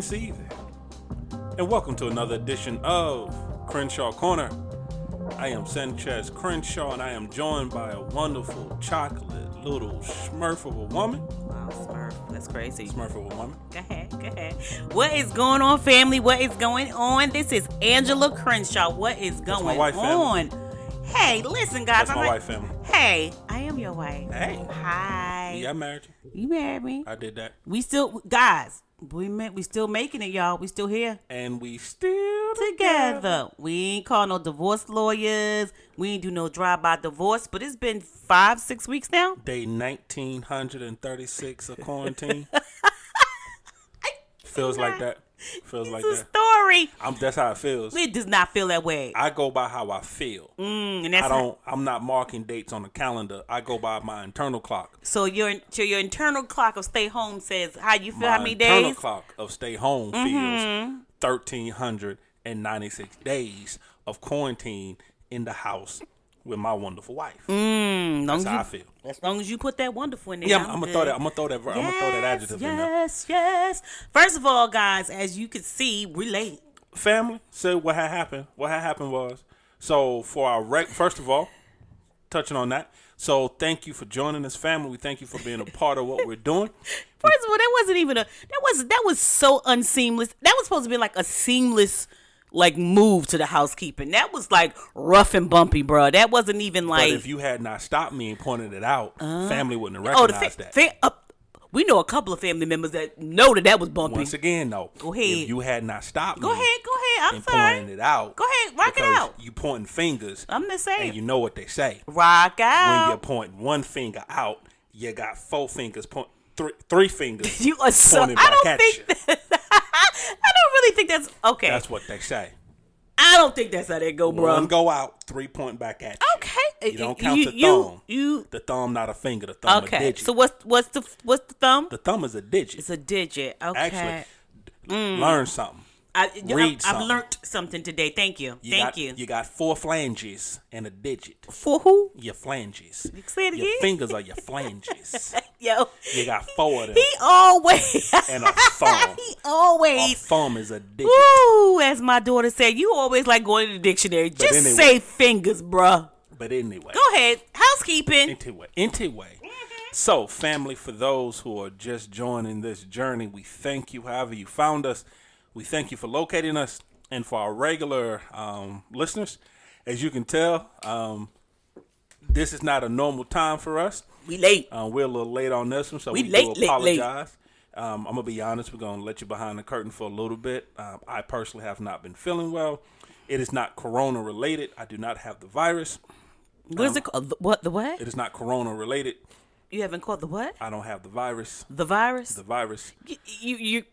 Again, season. And welcome to another edition of Crenshaw Corner. I am Sanchez Crenshaw, and I am joined by a wonderful chocolate little smurf of a woman. Wow, Smurf. That's crazy. Smurf of a woman. Go ahead. What is going on, family? What is going on? This is Angela Crenshaw. What is going my wife, on? Hey, listen, guys. That's my wife, family. Hey, I am your wife. Hey. Hi. Yeah, I married you. You married me. I did that. We still, guys, we still making it, y'all. We still here. And we still Together. We ain't call no divorce lawyers. We ain't do no drive-by divorce, but it's been 5-6 weeks now. Day 1936 of quarantine. Feels like that. Feels like It's a that. story. That's how it feels. It does not feel that way. I go by how I feel. And that's I'm not marking dates on the calendar. I go by my internal clock. So your internal clock of stay home says how you feel, My how many internal days? clock of stay home feels 1,396 days of quarantine in the house with my wonderful wife. That's how I feel. As long as you put that wonderful in there. Yeah, I'm gonna throw that. I'm gonna throw that adjective in there. Yes. First of all, guys, as you can see, we late. Family. So what had happened? What had happened was, so for our first of all, touching on that. So thank you for joining us, family. We thank you for being a part of what we're doing. First of all, that wasn't even that was so unseamless. That was supposed to be like a seamless move to the housekeeping. That was like rough and bumpy, bro. That wasn't even like. But if you had not stopped me and pointed it out, family wouldn't have recognized that. We know a couple of family members that know that was bumpy. Once again, though, go ahead. If you had not stopped me, go ahead. I'm and sorry. pointing it out, go ahead, rock it out. You pointing fingers. I'm just saying. And you know what they say. Rock out. When you're pointing one finger out, you got four fingers three fingers. You are so. Pointing back at you. I don't really think that's okay. That's what they say. I don't think that's how they go, bro. One go out, 3 pointing back at you. Okay. You don't count the thumb. The thumb, not a finger. The thumb, a digit. So what's the thumb? The thumb is a digit. It's a digit. Okay. Actually, learn something. Read something. I've learned something today. Thank you. Thank you. You got 4 flanges and a digit. For who? Your flanges. Say it again. Your fingers are your flanges. Yo. You got 4 of them. He always. And a thumb. He always. A thumb is a digit. Ooh, as my daughter said, you always like going to the dictionary. Just say fingers, bruh. But anyway. Go ahead. Housekeeping. Anyway. So, family, for those who are just joining this journey, we thank you however you found us. We thank you for locating us. And for our regular listeners, as you can tell, this is not a normal time for us. We late. We're a little late on this one, so we do apologize. I'm going to be honest. We're going to let you behind the curtain for a little bit. I personally have not been feeling well. It is not corona related. I do not have the virus. What is it called? What? The what? It is not corona related. You haven't caught the what? I don't have the virus. The virus? The virus. You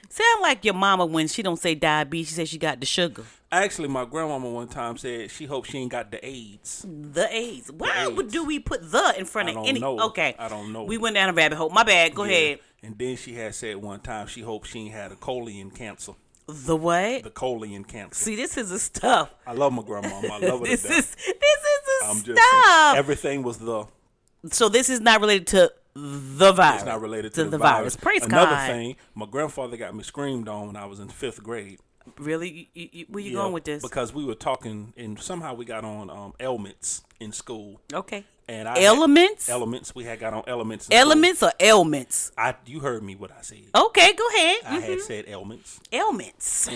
sound like your mama when she don't say diabetes. She says she got the sugar. Actually, my grandmama one time said she hopes she ain't got the AIDS. The AIDS. Why do we put the in front of any? Know. Okay. I don't know. We went down a rabbit hole. My bad. Go ahead. And then she had said one time she hoped she ain't had a colon cancer. The what? The colon cancer. See, this is the stuff. I love my grandmama. I love her This to death. is the I'm stuff. just saying, everything was the. So this is not related to the virus. It's not related to the virus. Praise Another God. thing, my grandfather got me screamed on when I was in 5th grade. Really? Where you going with this? Because we were talking, and somehow we got on elements in school. Okay. And elements? Elements. We had got on elements. Elements or ailments? You heard me what I said. Okay, go ahead. I had said ailments. Ailments.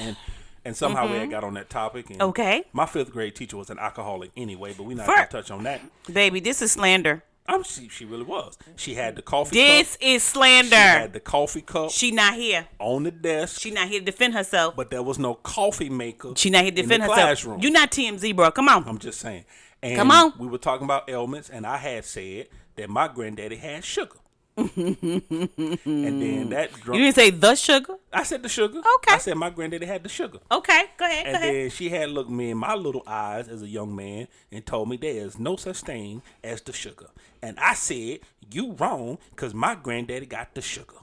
And somehow we had got on that topic. And okay. My 5th grade teacher was an alcoholic anyway, but we're not going to touch on that. Baby, this is slander. She really was. She had the coffee cup. This is slander. She had the coffee cup. She not here. On the desk. She not here to defend herself. But there was no coffee maker. She not here to defend herself. Classroom. You not TMZ, bro. Come on. I'm just saying. And come on. We were talking about ailments, and I had said that my granddaddy had sugar. And then that drunk. You didn't say the sugar? I said the sugar. Okay. I said my granddaddy had the sugar. Okay, go ahead. And then she had looked me in my little eyes as a young man and told me there is no such thing as the sugar. And I said, you wrong, because my granddaddy got the sugar.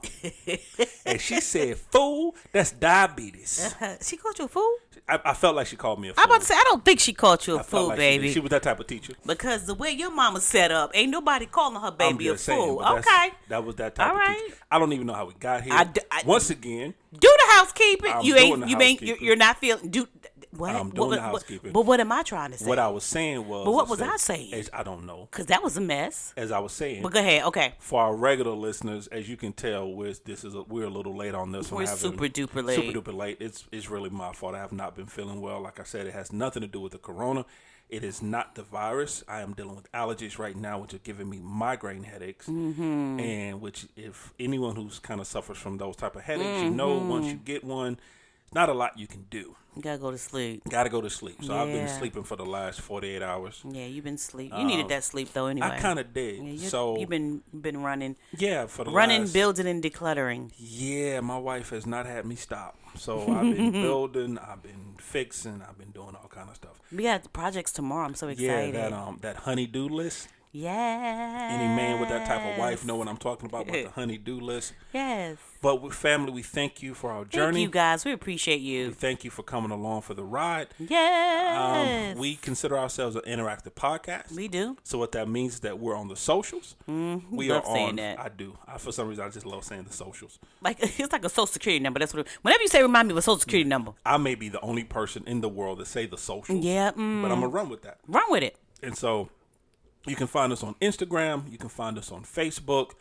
And she said, fool, that's diabetes. She called you a fool? I felt like she called me a fool. I'm about to say, I don't think she called you a fool, like baby. she was that type of teacher. Because the way your mama set up, ain't nobody calling her baby a fool. Saying, okay. That was that type All of right. teacher. I don't even know how we got here. Once again, Do the housekeeping. I'm You doing ain't. the You ain't. housekeeping. You're not feeling. Do what? I'm doing the housekeeping. But what am I trying to say? what I was saying was. But what is was that- I saying? I don't know. Because that was a mess. As I was saying. But go ahead. Okay. For our regular listeners, as you can tell, we're a little late on this one. We're super duper late. Super duper late. It's really my fault. I have not been feeling well. Like I said, it has nothing to do with the corona. It is not the virus. I am dealing with allergies right now, which are giving me migraine headaches. Mm-hmm. And which, if anyone who's kind of suffers from those type of headaches, you know, once you get one, not a lot you can do. You gotta go to sleep. Gotta go to sleep. So I've been Yeah. sleeping for the last 48 hours. Yeah, you've been sleep. You needed that sleep though. Anyway, I kind of did. Yeah, you've been running, yeah, for the running, last, building, and decluttering. Yeah, my wife has not had me stop. So I've been building, I've been fixing, I've been doing all kind of stuff. We got projects tomorrow. I'm so excited. Yeah, that honey-do list. Yes. Any man with that type of wife know what I'm talking about the honey-do list. Yes. But with family, we thank you for our journey. Thank you guys. We appreciate We you. thank you for coming along for the ride. Yes. We consider ourselves an interactive podcast. We do. So what that means is that we're on the socials. We love are saying on. that. I do. For some reason, I just love saying the socials. Like it's like a social security number. That's what. Whenever you say remind me of a social security number. I may be the only person in the world that say the socials. Yeah. But I'm gonna run with that. Run with it. And so you can find us on Instagram. You can find us on Facebook.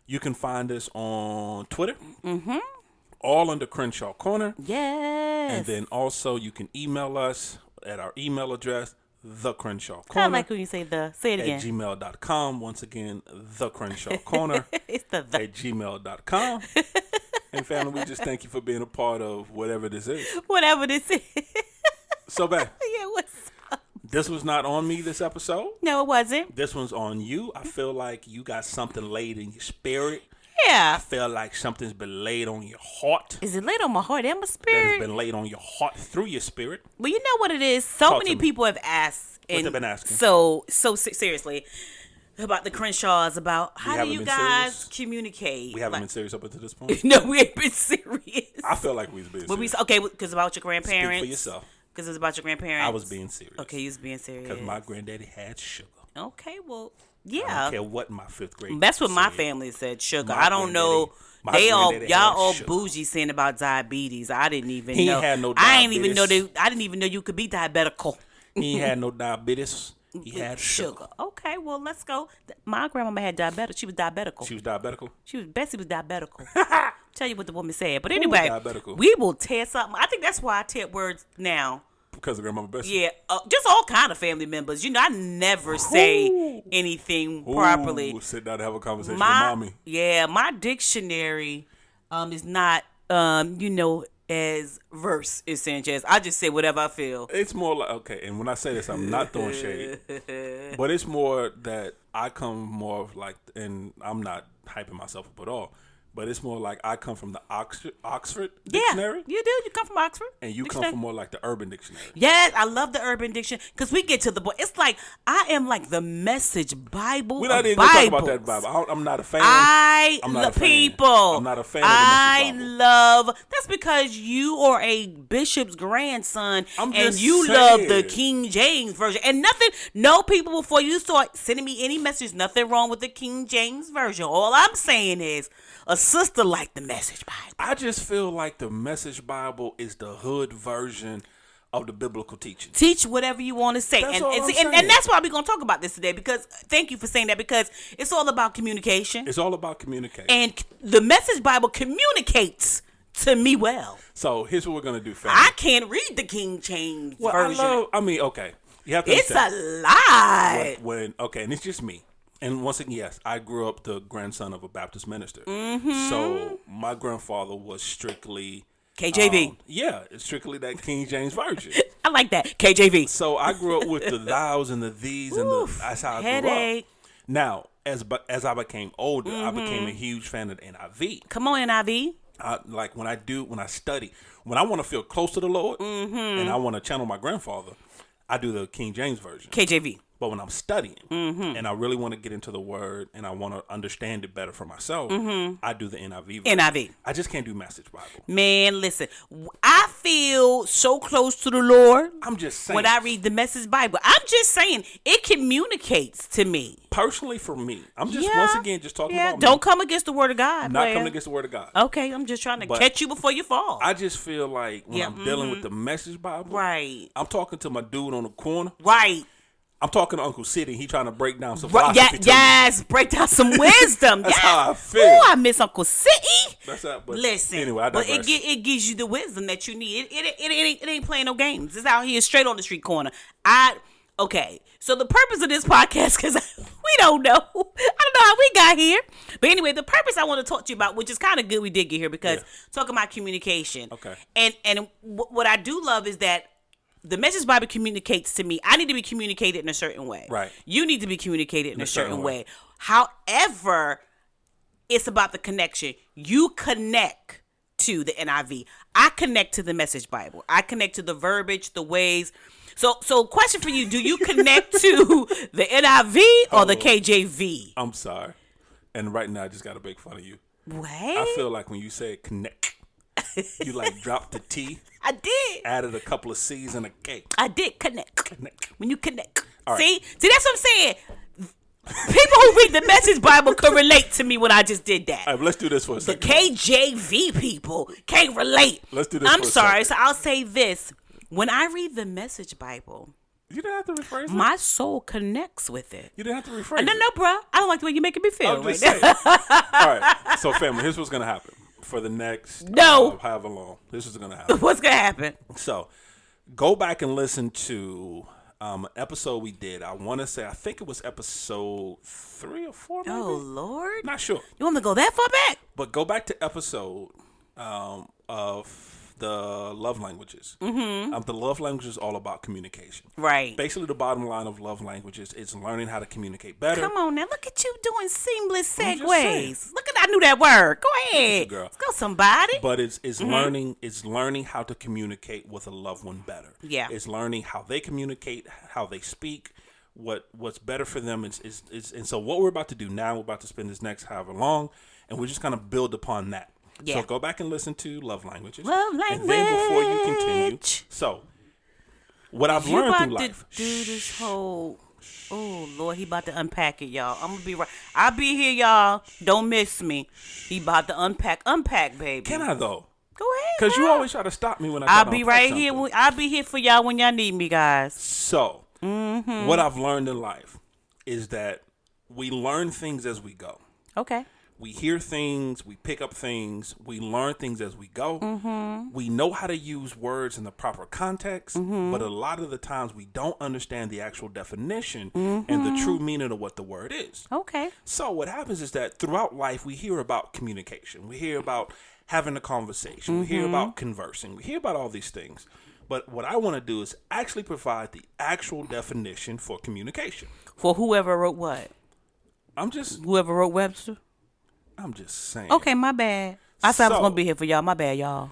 You can find us on Twitter. All under Crenshaw Corner. Yes. And then also you can email us at our email address, The Crenshaw I Corner like when you say the. Say it at again. gmail.com. Once again, The Crenshaw Corner It's the. at gmail.com. And family, we just thank you for being a part of whatever this is. Whatever this is. So, babe, Yeah. What's up? this was not on me this episode. No, it wasn't. This one's on you. I feel like you got something laid in your spirit. Yeah. I feel like something's been laid on your heart. Is it laid on my heart and my That has spirit? been laid on your heart through your spirit. Well, you know what it is. So Talk many to me. people have asked, What and they been asking? seriously about the Crenshaws, about how do haven't you been guys serious? communicate. We haven't Like- been serious up until this point. No, we ain't been serious. I feel like we've been But we serious. okay because about your grandparents. Speak for yourself. Because it's about your grandparents. I was being serious. Okay, you was being serious. Because my granddaddy had sugar. Okay, well, I yeah. don't care what my fifth grade That's what my said. family said. Sugar. My I don't know. granddaddy- They all granddaddy y'all had all sugar. bougie saying about diabetes. I didn't even He know. ain't had no I ain't even know diabetes. I didn't even know you could be diabetical. He ain't had no diabetes. He had sugar. Okay, well let's go. My grandmama had diabetes. She was diabetical. She was diabetical. Bessie was diabetical. Tell you what the woman said. But anyway, diabetical? we will tear something. I think that's why I tear words now. Because of Grandmama Bessie. Yeah, just all kind of family members. You know, I never say anything properly. Ooh, sit down and have a conversation with My mommy. yeah, my dictionary is not as verse as Sanchez. I just say whatever I feel. It's more like, okay, and when I say this, I'm not throwing shade. But it's more that I come more of like, and I'm not hyping myself up at all, but it's more like I come from the Oxford Dictionary, Yeah, you do. You come from Oxford. and you Dictionary. come from more like the Urban Dictionary. Yes, I love the Urban Dictionary because we get to the boy. It's like I am like the Message Bible. We're not of even going to talk about Bibles. that Bible. I'm not a fan. I I'm not love a fan. people. I'm not a fan of the Message Bible. love. That's because you are a bishop's grandson, I'm and just you love the saying. King James version. And nothing. No people before you start sending me any messages. Nothing wrong with the King James version. All I'm saying is a sister like the Message Bible. I just feel like the Message Bible is the hood version of the biblical teaching. Teach whatever you want to say. That's And, all I'm and, saying. and that's why we're going to talk about this today, because thank you for saying that, because it's all about communication. It's all about communication. And the Message Bible communicates to me well. So here's what we're gonna do, family. I can't read the King James version. Okay. You have to It's understand. a lie. And it's just me. And once again, yes, I grew up the grandson of a Baptist minister. Mm-hmm. So my grandfather was strictly KJV. it's strictly that King James version. I like that. KJV. So I grew up with the thous and the these and Oof, that's how I grew headache. up. Now, as I became older, I became a huge fan of the NIV. Come on, NIV. When I study, when I want to feel close to the Lord, and I want to channel my grandfather, I do the King James version. KJV. But when I'm studying and I really want to get into the word and I want to understand it better for myself, I do the NIV version. NIV. I just can't do Message Bible. Man, listen, I feel so close to the Lord. I'm just saying. When I read the Message Bible, I'm just saying it communicates to me. Personally, for me, I'm just once again just talking about Don't me. come against the Word of God. I'm not coming against the Word of God. Okay, I'm just trying to catch you before you fall. I just feel like when I'm dealing with the Message Bible, Right. I'm talking to my dude on the corner. Right. I'm talking to Uncle City. He trying to break down some philosophy. Yes, break down some wisdom. That's how I feel. Oh, I miss Uncle City. That's how, but listen, anyway, I digress. But it gives you the wisdom that you need. It ain't playing no games. It's out here straight on the street corner. Okay, so the purpose of this podcast, because we don't know. I don't know how we got here. But anyway, the purpose I want to talk to you about, which is kind of good we did get here, because talking about communication. Okay. And what I do love is that the Message Bible communicates to me. I need to be communicated in a certain way. Right. You need to be communicated in a certain way. However, it's about the connection. You connect to the NIV. I connect to the Message Bible. I connect to the verbiage, the ways. So question for you, do you connect to the NIV or the KJV? I'm sorry. And right now I just got to make fun of you. What? I feel like when you say connect, you like dropped the T. I did. Added a couple of C's and a K. I did connect. When you connect. All right. See, that's what I'm saying. People who read the Message Bible could relate to me when I just did that. All right, let's do this for a The second. KJV people can't relate. Let's do this I'm for a sorry, second. so I'll say this. When I read the Message Bible, You didn't have to rephrase it. my soul connects with it. You didn't have to rephrase it. No, bro. I don't like the way you're making me feel. I'm just right saying. All right. So, family, here's what's going to happen for the next however long. This is going to happen. What's going to happen? So, go back and listen to an episode we did. I think it was episode 3 or 4, maybe? Oh, Lord. Not sure. You want me to go that far back? But go back to episode of the love languages. The love language is all about communication. Right. Basically, the bottom line of love languages is learning how to communicate better. Come on now. Look at you doing seamless I'm just saying. segues. Look at I knew that word. Go ahead. Girl. Let's go, somebody. But it's learning how to communicate with a loved one better. Yeah. It's learning how they communicate, how they speak, what's better for them. And so what we're about to do now, we're about to spend this next however long, and we're just going to build upon that. Yeah. So go back and listen to Love Languages. Love language. And then before you continue, so what I've learned through life. To do this whole. Oh Lord, he about to unpack it, y'all. I'm gonna be right. I'll be here, y'all. Don't miss me. He about to unpack, baby. Can I though? Go ahead. Because you girl. always try to stop me when I. I'll try to be unpack right something. here. I'll be here for y'all when y'all need me, guys. So what I've learned in life is that we learn things as we go. Okay. We hear things, we pick up things, we learn things as we go. We know how to use words in the proper context, but a lot of the times we don't understand the actual definition and the true meaning of what the word is. Okay. So what happens is that throughout life, we hear about communication. We hear about having a conversation. We hear about conversing. We hear about all these things. But what I want to do is actually provide the actual definition for communication. For whoever wrote what? Whoever wrote Webster? I'm just saying. Okay, my bad. I said I was So- gonna be here for y'all. My bad, y'all.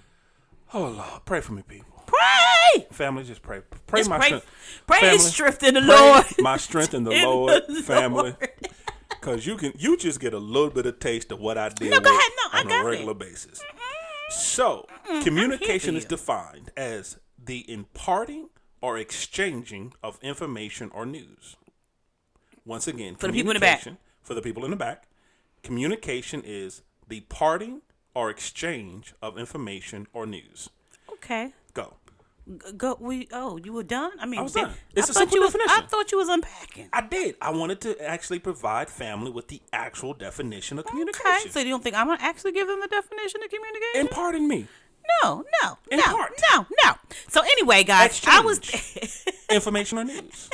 Oh, Lord, pray for me, people. Pray. Family, just pray. Pray Just my pray. strength. Pray Family, his strength in the pray Lord. my strength in the In Lord, the family. Lord. Because you just get a little bit of taste of what I deal No, with go ahead. No, I on got a it. regular basis. So, communication is you. defined as the imparting or exchanging of information or news. Once again, For the people in the back. For the people in the back, communication is the parting or exchange of information or news. Okay. Go. Go. You were done? I mean, I was done. I It's a thought simple you was- definition. I thought you was unpacking. I did. I wanted to actually provide family with the actual definition of communication. Okay, so you don't think I'm gonna actually give them the definition of communication? Imparting me. No. Impart. No. So anyway, guys, I was. Information or news.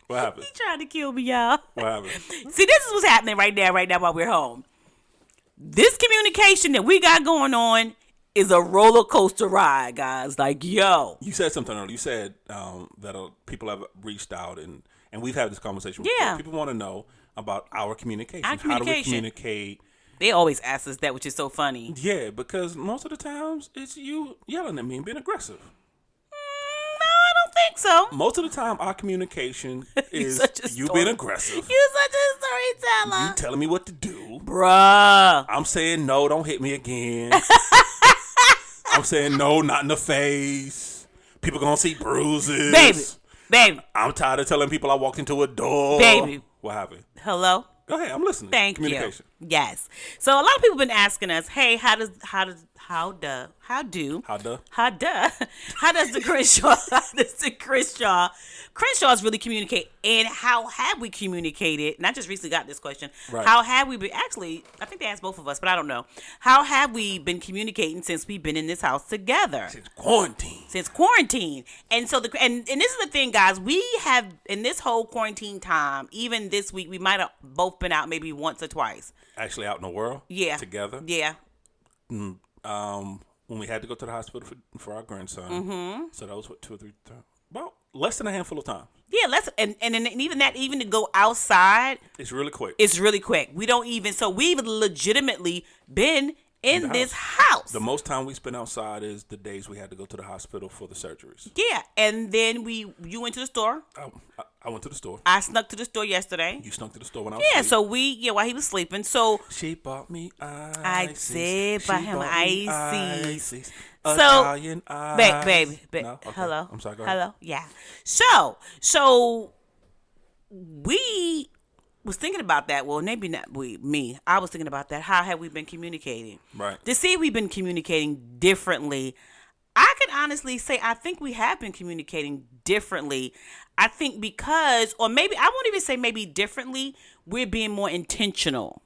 What happened? He trying to kill me, y'all. What happened? See, this is what's happening right now while we're home. This communication that we got going on is a roller coaster ride, guys. Like, yo. You said something earlier. You said that people have reached out, and we've had this conversation before. Yeah. People want to know about our communication. Our How do we communication. communicate? They always ask us that, which is so funny. Yeah, because most of the times it's you yelling at me and being aggressive. No, I don't think so. Most of the time, our communication is you being aggressive. You such a storyteller. You telling me what to do. Bruh. I'm saying, no, don't hit me again. I'm saying, no, not in the face. People gonna see bruises. Baby. I'm tired of telling people I walked into a door. Baby. What happened? Hello? Go ahead, I'm listening. Thank Communication. you. Yes. So a lot of people have been asking us, hey, how does the Crenshaw's really communicate, and how have we communicated? And I just recently got this question. Right. How have we been? Actually, I think they asked both of us, but I don't know. How have we been communicating since we've been in this house together? Since quarantine. And so and this is the thing, guys. We have, in this whole quarantine time, even this week, we might have both been out maybe once or twice. Actually, out in the world. Yeah. Together. Yeah. When we had to go to the hospital for our grandson. Mm-hmm. So that was what, 2 or 3 times. About less than a handful of times. Yeah, and even to go outside, it's really quick. We don't even, so we've legitimately been in this house. The most time we spent outside is the days we had to go to the hospital for the surgeries. Yeah, and then you went to the store. I went to the store. I snuck to the store yesterday. You snuck to the store when I was asleep. So while he was sleeping. So she bought me ices. I did buy him ices. Italian ice. Baby. No? Okay. Hello. I'm sorry, go ahead. Hello. Yeah. So we was thinking about that. Well, maybe not me. I was thinking about that. How have we been communicating? Right. To see if we've been communicating differently, I can honestly say I think we have been communicating differently. I think because, or maybe, I won't even say maybe differently, we're being more intentional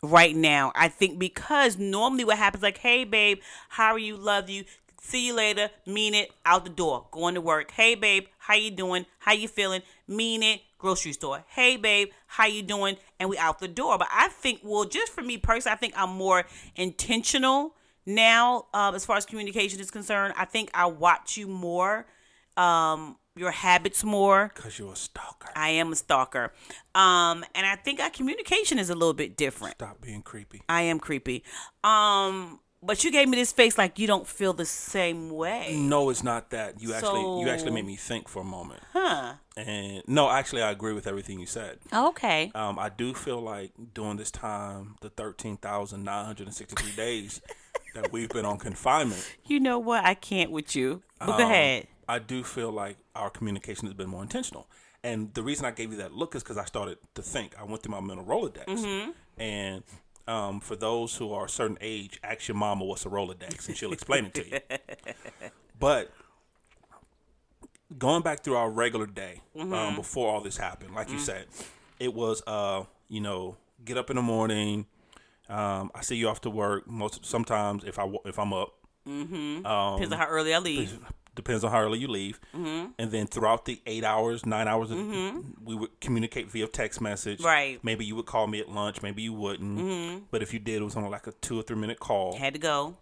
right now. I think because normally what happens, like, hey, babe, how are you? Love you. See you later. Mean it. Out the door. Going to work. Hey, babe, how you doing? How you feeling? Mean it. Grocery store. Hey, babe, how you doing? And we out the door. But I think, well, just for me personally, I think I'm more intentional now as far as communication is concerned. I think I watch you more, your habits more. Because you're a stalker. I am a stalker. And I think our communication is a little bit different. Stop being creepy. I am creepy. But you gave me this face like you don't feel the same way. No, it's not that. You actually made me think for a moment. Huh. And no, actually, I agree with everything you said. Okay. I do feel like during this time, the 13,963 days that we've been on confinement. You know what? I can't with you. But go ahead. I do feel like our communication has been more intentional. And the reason I gave you that look is because I started to think. I went through my mental Rolodex. Mm-hmm. And for those who are a certain age, ask your mama what's a Rolodex, and she'll explain it to you. But going back through our regular day, before all this happened, like you said, it was, get up in the morning. I see you off to work. Sometimes if I'm up. Mm-hmm. Depends on how early I leave. Depends on how early you leave. Mm-hmm. And then throughout the 8 hours, 9 hours, we would communicate via text message. Right. Maybe you would call me at lunch. Maybe you wouldn't. Mm-hmm. But if you did, it was on like a 2 or 3 minute call. Had to go.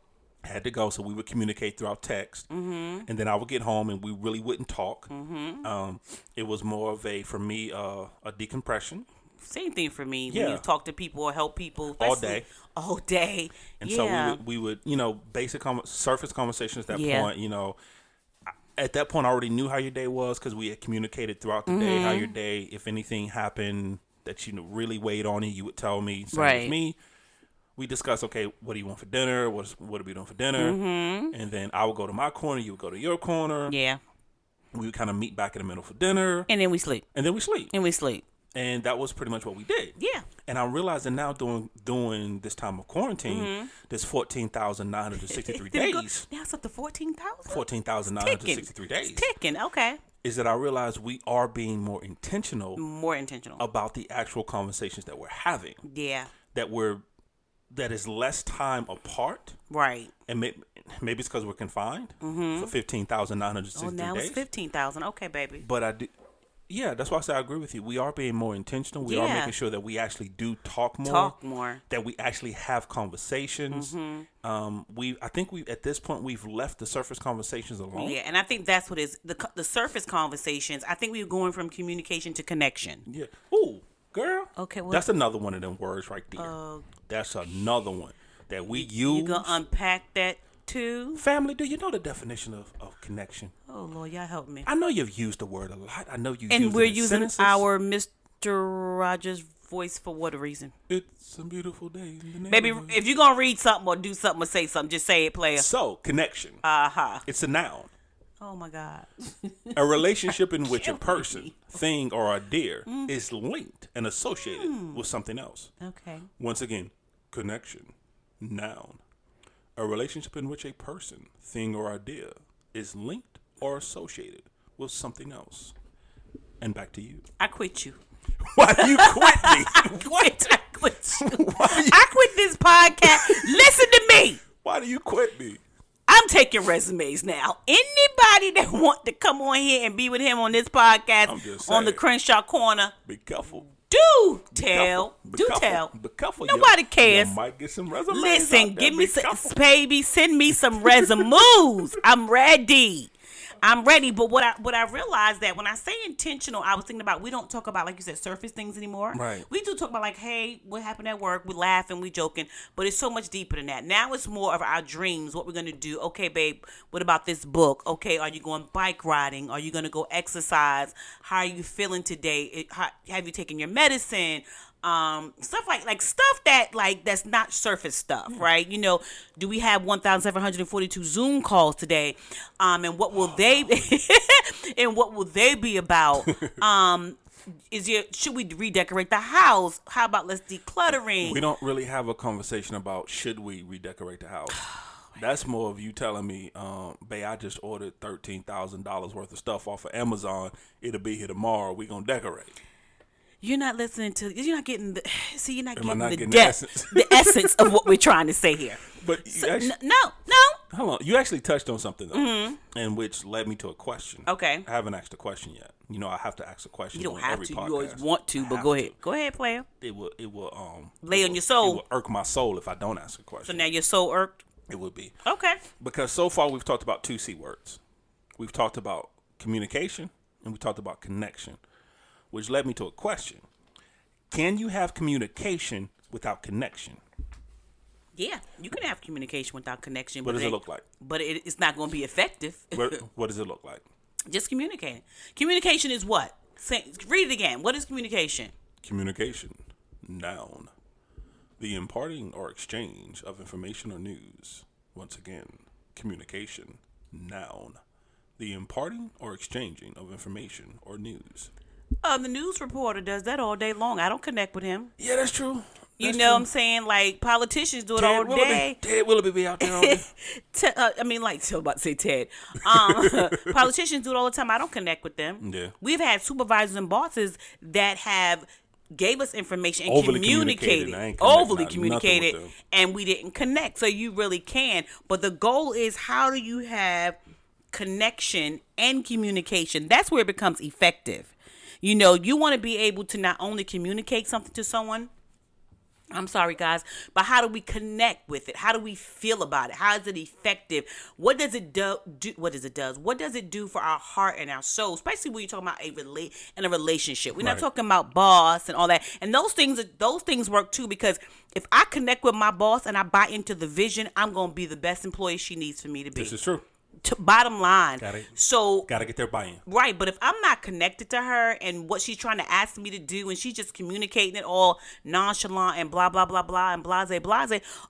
So we would communicate throughout text. Mm-hmm. And then I would get home and we really wouldn't talk. Mm-hmm. It was more of for me, a decompression. Same thing for me. When you talk to people or help people. All day. And so we would, basic surface conversations at that point, at that point, I already knew how your day was because we had communicated throughout the day how your day, if anything happened that really weighed on you would tell me. Same with me. We discussed, okay, what do you want for dinner? What are we doing for dinner? Mm-hmm. And then I would go to my corner, you would go to your corner. Yeah. We would kind of meet back in the middle for dinner. And then we sleep. And that was pretty much what we did. Yeah. And I'm realizing now during this time of quarantine, there's 14,963 days. Now it's up to 14,000? 14,963 days. It's ticking, okay. Is that I realize we are being more intentional. About the actual conversations that we're having. Yeah. That is less time apart. Right. And maybe it's because we're confined for 15,963 days. Oh, now it's 15,000. Okay, baby. But I do. Yeah, that's why I say I agree with you. We are being more intentional. We are making sure that we actually do talk more. That we actually have conversations. Mm-hmm. I think at this point we've left the surface conversations alone. Yeah, and I think that's what is the surface conversations. I think we're going from communication to connection. Yeah. Ooh, girl. Okay. Well, that's another one of them words right there. That's another one that we use. You gonna unpack that? to. Family, do you know the definition of connection? Oh, Lord, y'all help me. I know you've used the word a lot. I know you And use we're it in using sentences. our Mr. Rogers voice for what reason? It's a beautiful day in the Baby, neighborhood. if you're going to read something or do something or say something, just say it, player. So, connection. Uh-huh. It's a noun. Oh, my God. A relationship in which a person, thing, or idea is linked and associated with something else. Okay. Once again, connection, noun. A relationship in which a person, thing, or idea is linked or associated with something else. And back to you. I quit you. Why do you quit me? I quit you. I quit this podcast. Listen to me. Why do you quit me? I'm taking resumes now. Anybody that want to come on here and be with him on this podcast on the Crenshaw Corner, be careful. Do tell. Be careful. Nobody cares. You might get some resumes. Listen, give me some, baby. Send me some resumes. I'm ready. But what I realized that when I say intentional, I was thinking about, we don't talk about, like you said, surface things anymore. Right. We do talk about, like, hey, what happened at work? We laughing, we joking, but it's so much deeper than that. Now it's more of our dreams, what we're gonna do. Okay, babe, what about this book? Okay, are you going bike riding? Are you gonna go exercise? How are you feeling today? Have you taken your medicine? Stuff like stuff that that's not surface stuff, right? You know, do we have 1,742 Zoom calls today? And what will they be about? Should we redecorate the house? How about let's decluttering? We don't really have a conversation about should we redecorate the house. That's more of you telling me, babe, I just ordered $13,000 worth of stuff off of Amazon. It'll be here tomorrow. We gonna decorate. You're not listening to. You're not getting the. See, you're not Am I getting not the getting depth, the essence of what we're trying to say here. But you actually, no. Hold on. You actually touched on something though, and which led me to a question. Okay. I haven't asked a question yet. You know, I have to ask a question. You don't on have every to. podcast. You always want to, but go ahead. Go ahead, player. It will. Lay on your soul. It will irk my soul if I don't ask a question. So now your soul irked. It would be. Okay. Because so far we've talked about two C words. We've talked about communication and we talked about connection, which led me to a question. Can you have communication without connection? Yeah, you can have communication without connection. What does it look like? But it's not going to be effective. What does it look like? Just communicating. Communication is what? Read it again. What is communication? Communication, noun. The imparting or exchange of information or news. Once again, communication, noun. The imparting or exchanging of information or news. The news reporter does that all day long. I don't connect with him. Yeah, that's true. You know what I'm saying? Like, politicians do it all day. Ted Willoughby be out there all day. So about to say Ted. Politicians do it all the time. I don't connect with them. Yeah. We've had supervisors and bosses that have gave us information and Overly communicated, and we didn't connect. So you really can. But the goal is, how do you have connection and communication? That's where it becomes effective. You know, you want to be able to not only communicate something to someone, I'm sorry, guys, but how do we connect with it? How do we feel about it? How is it effective? What does it do? What does it do for our heart and our soul? Especially when you're talking about in a relationship. We're not talking about boss and all that. And those things work too, because if I connect with my boss and I buy into the vision, I'm going to be the best employee she needs for me to be. This is true. Bottom line. Gotta get their buy-in. Right, but if I'm not connected to her and what she's trying to ask me to do, and she's just communicating it all nonchalant and blah blah blah blah and blase,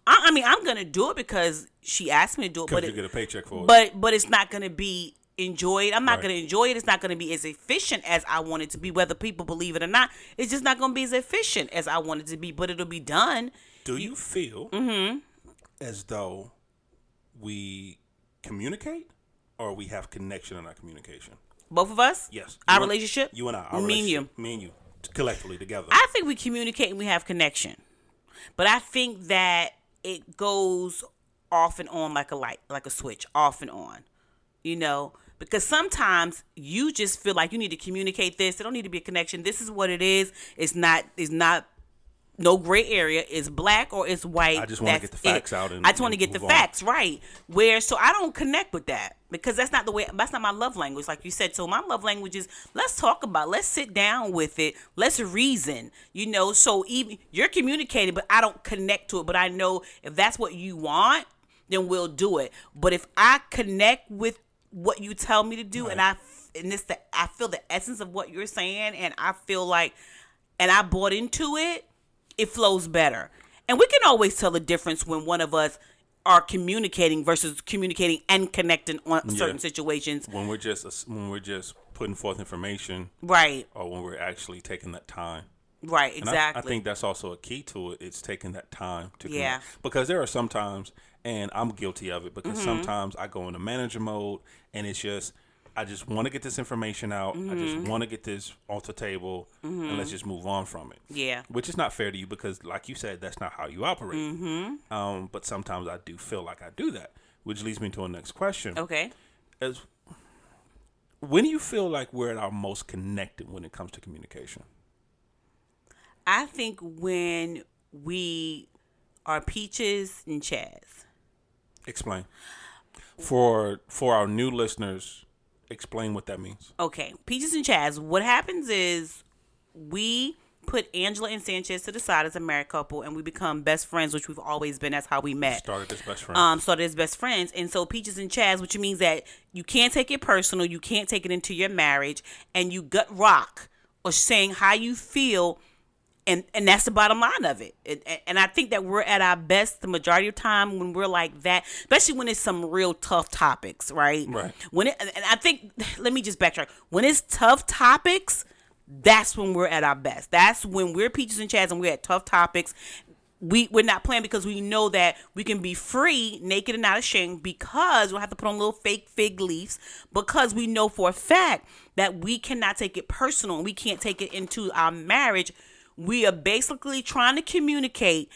I mean, I'm gonna do it because she asked me to do it, but you get a paycheck for it. But it's not gonna be enjoyed. I'm not gonna enjoy it. It's not gonna be as efficient as I want it to be, whether people believe it or not. It's just not gonna be as efficient as I want it to be, but it'll be done. Do you feel as though we communicate or we have connection in our communication? Both of us? Yes. Our relationship? You and I. Me and you. Collectively together. I think we communicate and we have connection. But I think that it goes off and on like a light, like a switch, off and on. You know? Because sometimes you just feel like you need to communicate this. There don't need to be a connection. This is what it is. It's not no gray area. It's black or it's white. I just want to get the facts out. I just want to get the facts right. So I don't connect with that, because that's not my love language, like you said. So my love language is, let's talk about it. Let's sit down with it. Let's reason. You know, so even you're communicating, but I don't connect to it. But I know if that's what you want, then we'll do it. But if I connect with what you tell me to do, Right. I feel the essence of what you're saying, and I feel like, and I bought into it, it flows better. And we can always tell the difference when one of us are communicating versus communicating and connecting on certain situations. When we're just putting forth information, Right. or when we're actually taking that time. Right, And exactly. I think that's also a key to it. It's taking that time to Yeah. connect. Because there are some times, and I'm guilty of it, because sometimes I go into manager mode, and it's just, I just want to get this information out. I just want to get this off the table, and let's just move on from it. Yeah. Which is not fair to you because, like you said, that's not how you operate. But sometimes I do feel like I do that, which leads me to a next question. Okay. When do you feel like we're at our most connected when it comes to communication? I think when we are peaches and Chaz. Explain. For our new listeners, explain what that means. Okay, peaches and Chaz. What happens is we put Angela and Sanchez to the side as a married couple, and we become best friends, which we've always been. That's how we met. Started as best friends. Started as best friends, and so peaches and Chaz, which means that you can't take it personal, you can't take it into your marriage, and you gut rock or saying how you feel. And that's the bottom line of it. And I think that we're at our best the majority of time when we're like that, especially when it's some real tough topics, right? Right. And I think, let me just backtrack. When it's tough topics, that's when we're at our best. That's when we're peaches and Chaz and we're at tough topics. We're not playing because we know that we can be free, naked and not ashamed, because we don't have to put on little fake fig leaves, because we know for a fact that we cannot take it personal and we can't take it into our marriage. We are basically trying to communicate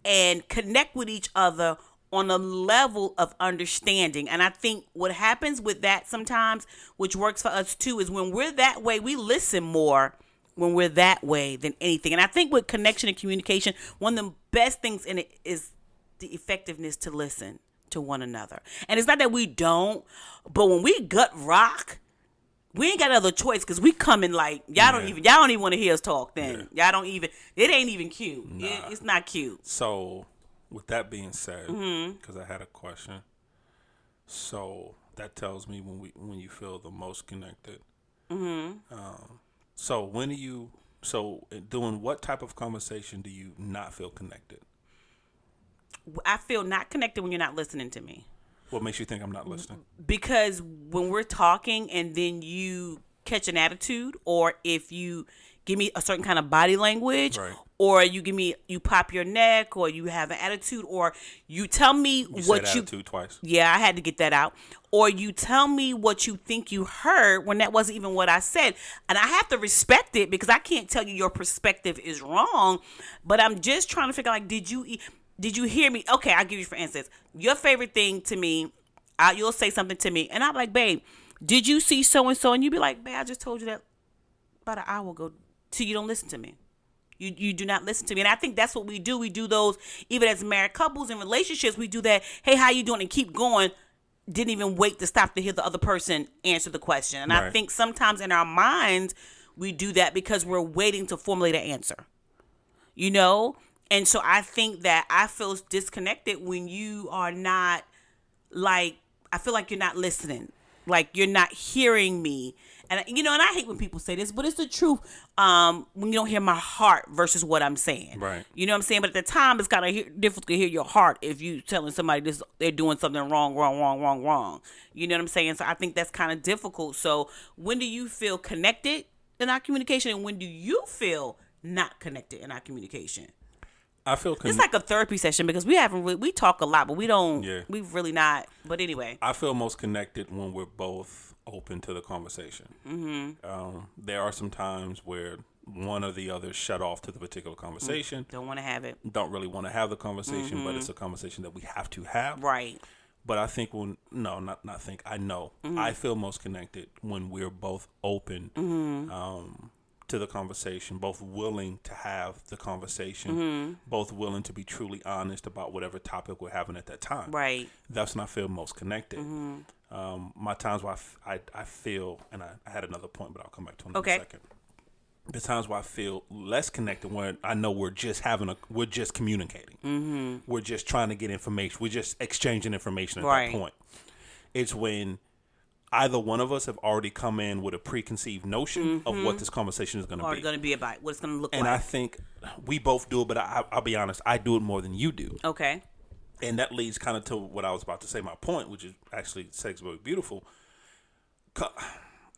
and connect with each other on a level of understanding. And I think what happens with that sometimes, which works for us too, is when we're that way, we listen more when we're that way than anything. And I think with connection and communication, one of the best things in it is the effectiveness to listen to one another. And it's not that we don't, but when we gut rock, we ain't got other choice because we coming like y'all don't even want to hear us talk. Then y'all don't even. It ain't even cute. Nah. It's not cute. So, with that being said, because I had a question, so that tells me when you feel the most connected. So doing what type of conversation do you not feel connected? I feel not connected when you're not listening to me. What makes you think I'm not listening? Because when we're talking and then you catch an attitude, or if you give me a certain kind of body language, right, or you pop your neck, or you have an attitude, or you tell me what said attitude twice. Yeah, I had to get that out. Or you tell me what you think you heard when that wasn't even what I said. And I have to respect it because I can't tell you your perspective is wrong, but I'm just trying to figure out, like, did you hear me? Okay, I'll give you, for instance, your favorite thing to me, you'll say something to me, and I'm like, babe, did you see so-and-so? And you be like, babe, I just told you that about an hour ago. So you don't listen to me. You do not listen to me. And I think that's what we do. We do those, even as married couples and relationships, we do that, hey, how you doing? And keep going. Didn't even wait to stop to hear the other person answer the question. And right. I think sometimes in our minds, we do that because we're waiting to formulate an answer. You know? And so I think that I feel disconnected when you are not, like, I feel like you're not listening. Like, you're not hearing me. And, and I hate when people say this, but it's the truth. When you don't hear my heart versus what I'm saying. Right. You know what I'm saying? But at the time, it's kind of difficult to hear your heart if you telling somebody this, they're doing something wrong. You know what I'm saying? So I think that's kind of difficult. So when do you feel connected in our communication, and when do you feel not connected in our communication? I feel it's like a therapy session because we talk a lot, but we've really not. But anyway, I feel most connected when we're both open to the conversation. There are some times where one or the other shut off to the particular conversation. Don't want to have it. Don't really want to have the conversation, but it's a conversation that we have to have. Right. But I think I know. I feel most connected when we're both open to the conversation, both willing to have the conversation, both willing to be truly honest about whatever topic we're having at that time. Right. That's when I feel most connected. My times where I feel, and I had another point, but I'll come back to it in a second. the times where I feel less connected, when I know we're just communicating. Mm-hmm. We're just trying to get information. We're just exchanging information at that point. It's when either one of us have already come in with a preconceived notion of what this conversation is going to be. Or going to be about, what it's going to look and like. And I think we both do it, but I'll be honest, I do it more than you do. Okay. And that leads kind of to what I was about to say, my point, which is actually sex very beautiful.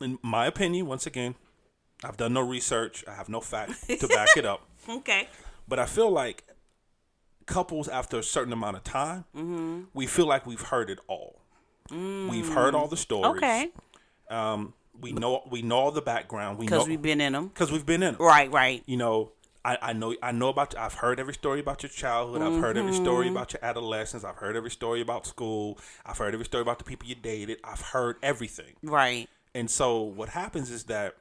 In my opinion, once again, I've done no research. I have no facts to back it up. Okay. But I feel like couples, after a certain amount of time, we feel like we've heard it all. We've heard all the stories. Okay. We know all the background. Because we've been in them. Because we've been in them. Right. You know, I know about. I've heard every story about your childhood. I've heard every story about your adolescence. I've heard every story about school. I've heard every story about the people you dated. I've heard everything. Right. And so what happens is that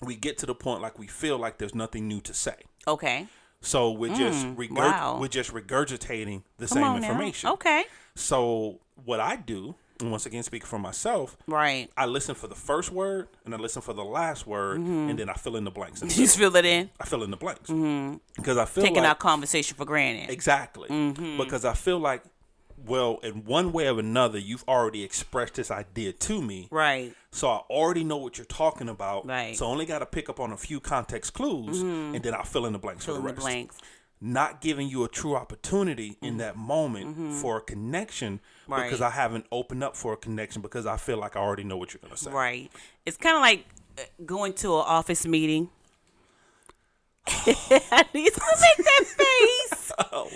we get to the point like we feel like there's nothing new to say. Okay. So we're just regurgitating the same information. Now. Okay. So what I do, and once again speaking for myself, right, I listen for the first word and I listen for the last word, and then I fill in the blanks. You just fill it in. I fill in the blanks because I feel taking like, our conversation for granted. Exactly, because I feel like, well, in one way or another, you've already expressed this idea to me. Right. So I already know what you're talking about. Right. So I only got to pick up on a few context clues, and then I'll fill in the blanks for the rest. Not giving you a true opportunity in that moment for a connection because I haven't opened up for a connection because I feel like I already know what you're going to say. Right. It's kind of like going to an office meeting. He's going to make that face. Oh,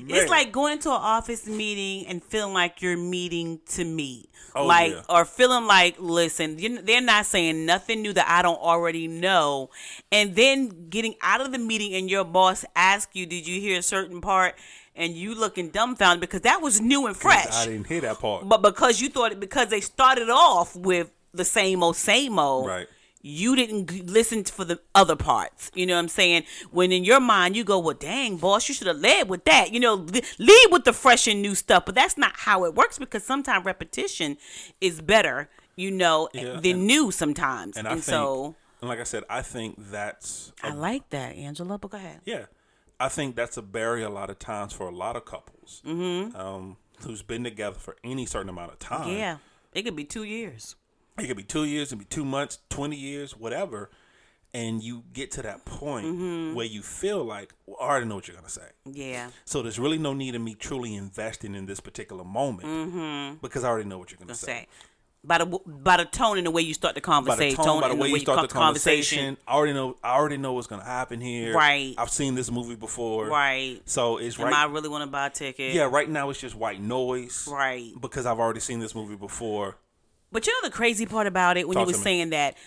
it's like going into an office meeting and feeling like you're meeting to meet. Oh, like, yeah. Or feeling like, listen, they're not saying nothing new that I don't already know. And then getting out of the meeting and your boss asks you, did you hear a certain part? And you looking dumbfounded because that was new and fresh. I didn't hear that part. But because you thought because they started off with the same old, right. You didn't listen for the other parts. You know what I'm saying? When in your mind you go, well, dang, boss, you should have led with that. You know, lead with the fresh and new stuff. But that's not how it works because sometimes repetition is better, than new sometimes. And like I said, I think that's... I like that, Angela, but go ahead. Yeah. I think that's a barrier a lot of times for a lot of couples who's been together for any certain amount of time. Yeah. It could be 2 years. It could be 2 years, it could be 2 months, 20 years, whatever. And you get to that point where you feel like, well, I already know what you're going to say. Yeah. So there's really no need of me truly investing in this particular moment because I already know what you're going to say. By the tone and the way you start the conversation. By the way you start the conversation. I already know what's going to happen here. Right. I've seen this movie before. Right. So it's right. Am I really want to buy a ticket? Yeah, right now it's just white noise. Right. Because I've already seen this movie before. But you know the crazy part about it when you were saying that,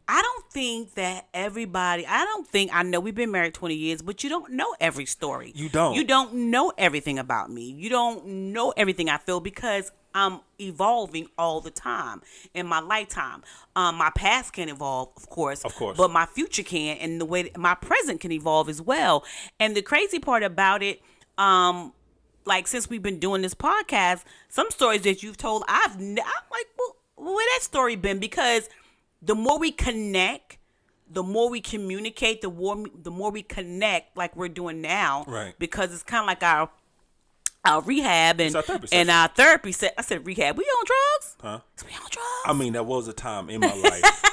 I don't think that I know we've been married 20 years, but you don't know every story. You don't. You don't know everything about me. You don't know everything I feel because I'm evolving all the time in my lifetime. My past can evolve, of course, but my future can, and the way my present can evolve as well. And the crazy part about it, like since we've been doing this podcast, some stories that you've told, I'm like, well, where that story been? Because the more we connect, the more we communicate, the more we connect, like we're doing now. Right. Because it's kind of like our rehab and our therapy set. I said rehab. We on drugs? Huh? We on drugs? I mean, that was a time in my life.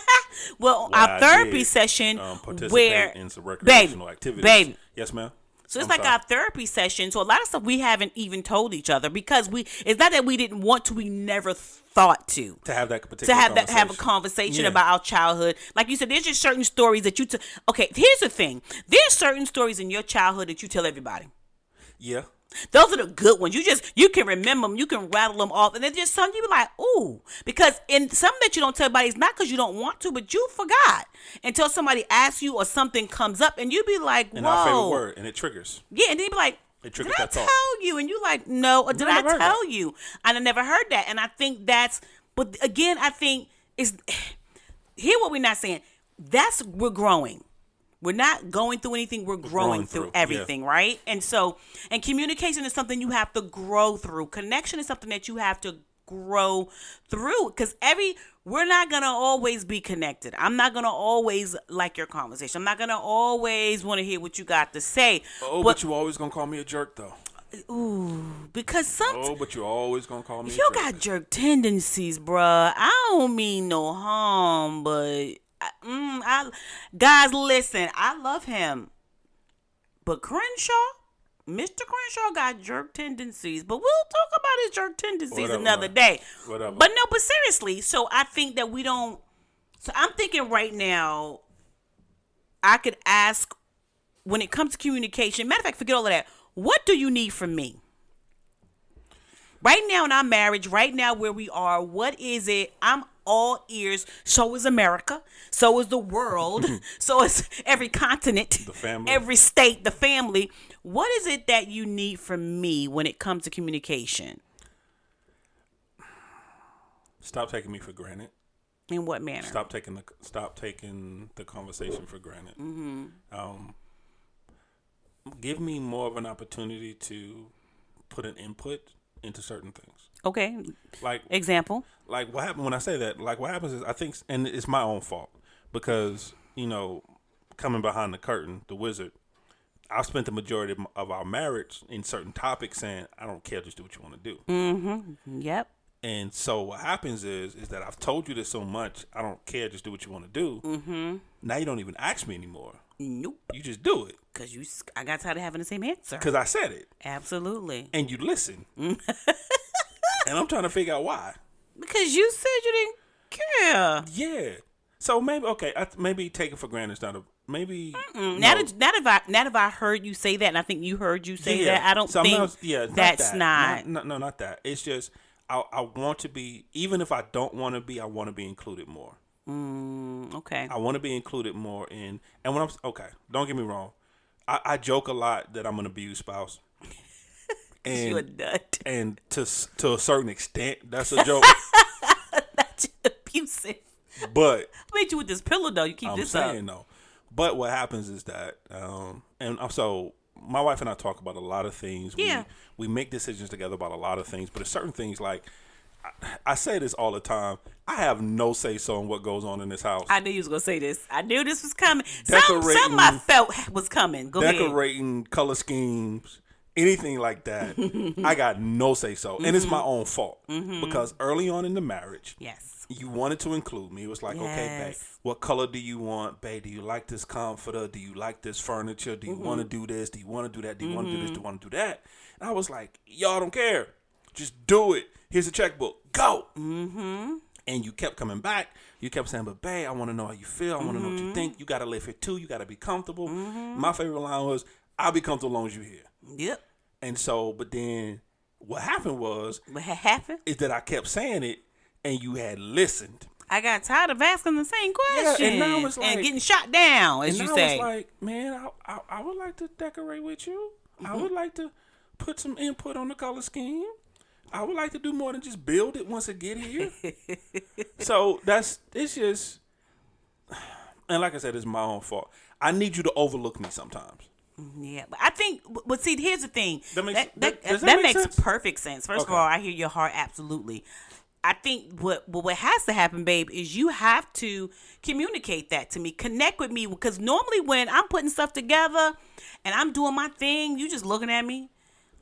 Well, our therapy session participate in some recreational activities. Baby. Yes, ma'am. So it's our therapy session. So a lot of stuff we haven't even told each other because it's not that we didn't want to. We never thought to have that particular have a conversation about our childhood. Like you said, there's just certain stories that you okay, here's the thing. There's certain stories in your childhood that you tell everybody. Yeah. Those are the good ones. You can remember them. You can rattle them off. And there's just some you be like, ooh. Because in some that you don't tell everybody, it's not because you don't want to, but you forgot. Until somebody asks you or something comes up and you be like, whoa. And our favorite word. And it triggers. Yeah. And then you be like, it triggers did I tell you? And you like, no. Or did I tell you? And I never heard that. And I think but again, I think hear what we're not saying. We're growing. We're not going through anything. We're growing through everything, right? And communication is something you have to grow through. Connection is something that you have to grow through, because we're not gonna always be connected. I'm not gonna always like your conversation. I'm not gonna always want to hear what you got to say. But you always gonna call me a jerk though. Ooh, because but you're always gonna call me a jerk. You got jerk tendencies, bruh. I don't mean no harm, but guys, listen, I love him, but Mr. Crenshaw got jerk tendencies, but we'll talk about his jerk tendencies another day. Whatever. But no, but seriously, so I think that we don't. So I'm thinking right now, I could ask, when it comes to communication. Matter of fact, forget all of that. What do you need from me? Right now in our marriage, right now where we are, what is it? I'm all ears. So is America. So is the world. So is every continent. The family. Every state, the family. What is it that you need from me when it comes to communication? Stop taking me for granted. In what manner? Stop taking the conversation for granted. Mm-hmm. Give me more of an opportunity to put an input into certain things. Okay. Like example. Like what happened when I say that? Like what happens is I think, and it's my own fault because coming behind the curtain, the wizard. I spent the majority of our marriage in certain topics saying, I don't care, just do what you want to do. Mm-hmm. Yep. And so what happens is that I've told you this so much, I don't care, just do what you want to do. Mm-hmm. Now you don't even ask me anymore. Nope. You just do it. Because I got tired of having the same answer. Because I said it. Absolutely. And you listen. And I'm trying to figure out why. Because you said you didn't care. Yeah. So maybe, okay, maybe take it for granted is not a... Maybe not if I heard you say that, and I think you heard you say that. I don't think that's not. No, not that. It's just I want to be, even if I don't want to be, I want to be included more. Okay. I want to be included more in, and when I'm okay, don't get me wrong. I joke a lot that I'm an abused spouse. And you're a nut. And to a certain extent, that's a joke. That's abusive. But I made you with this pillow though. You keep this up. I'm saying though. But what happens is that, and so my wife and I talk about a lot of things. Yeah. We make decisions together about a lot of things, but there's certain things like, I say this all the time, I have no say-so in what goes on in this house. I knew you was going to say this. I knew this was coming. Something I felt was coming. Go ahead. Decorating, color schemes, anything like that, I got no say-so. And it's my own fault. Because early on in the marriage, yes, you wanted to include me. It was like, okay, babe, what color do you want? Babe, do you like this comforter? Do you like this furniture? Do you want to do this? Do you want to do that? Do you want to do this? Do you want to do that? And I was like, y'all don't care. Just do it. Here's a checkbook. Go. And you kept coming back. You kept saying, but babe, I want to know how you feel. I want to know what you think. You got to live here too. You got to be comfortable. My favorite line was, I'll be comfortable as long as you're here. Yep. And so, but then what happened was, is that I kept saying it. And you had listened. I got tired of asking the same question. Yeah, and now it's like, and getting shot down, as you say. And now it's like, man, I would like to decorate with you. I would like to put some input on the color scheme. I would like to do more than just build it once it get here. So it's just, and like I said, it's my own fault. I need you to overlook me sometimes. Yeah, but I think, but see, here's the thing. That makes sense? perfect sense. First of all, I hear your heart, absolutely. I think what has to happen, babe, is you have to communicate that to me. Connect with me. Because normally when I'm putting stuff together and I'm doing my thing, you just looking at me.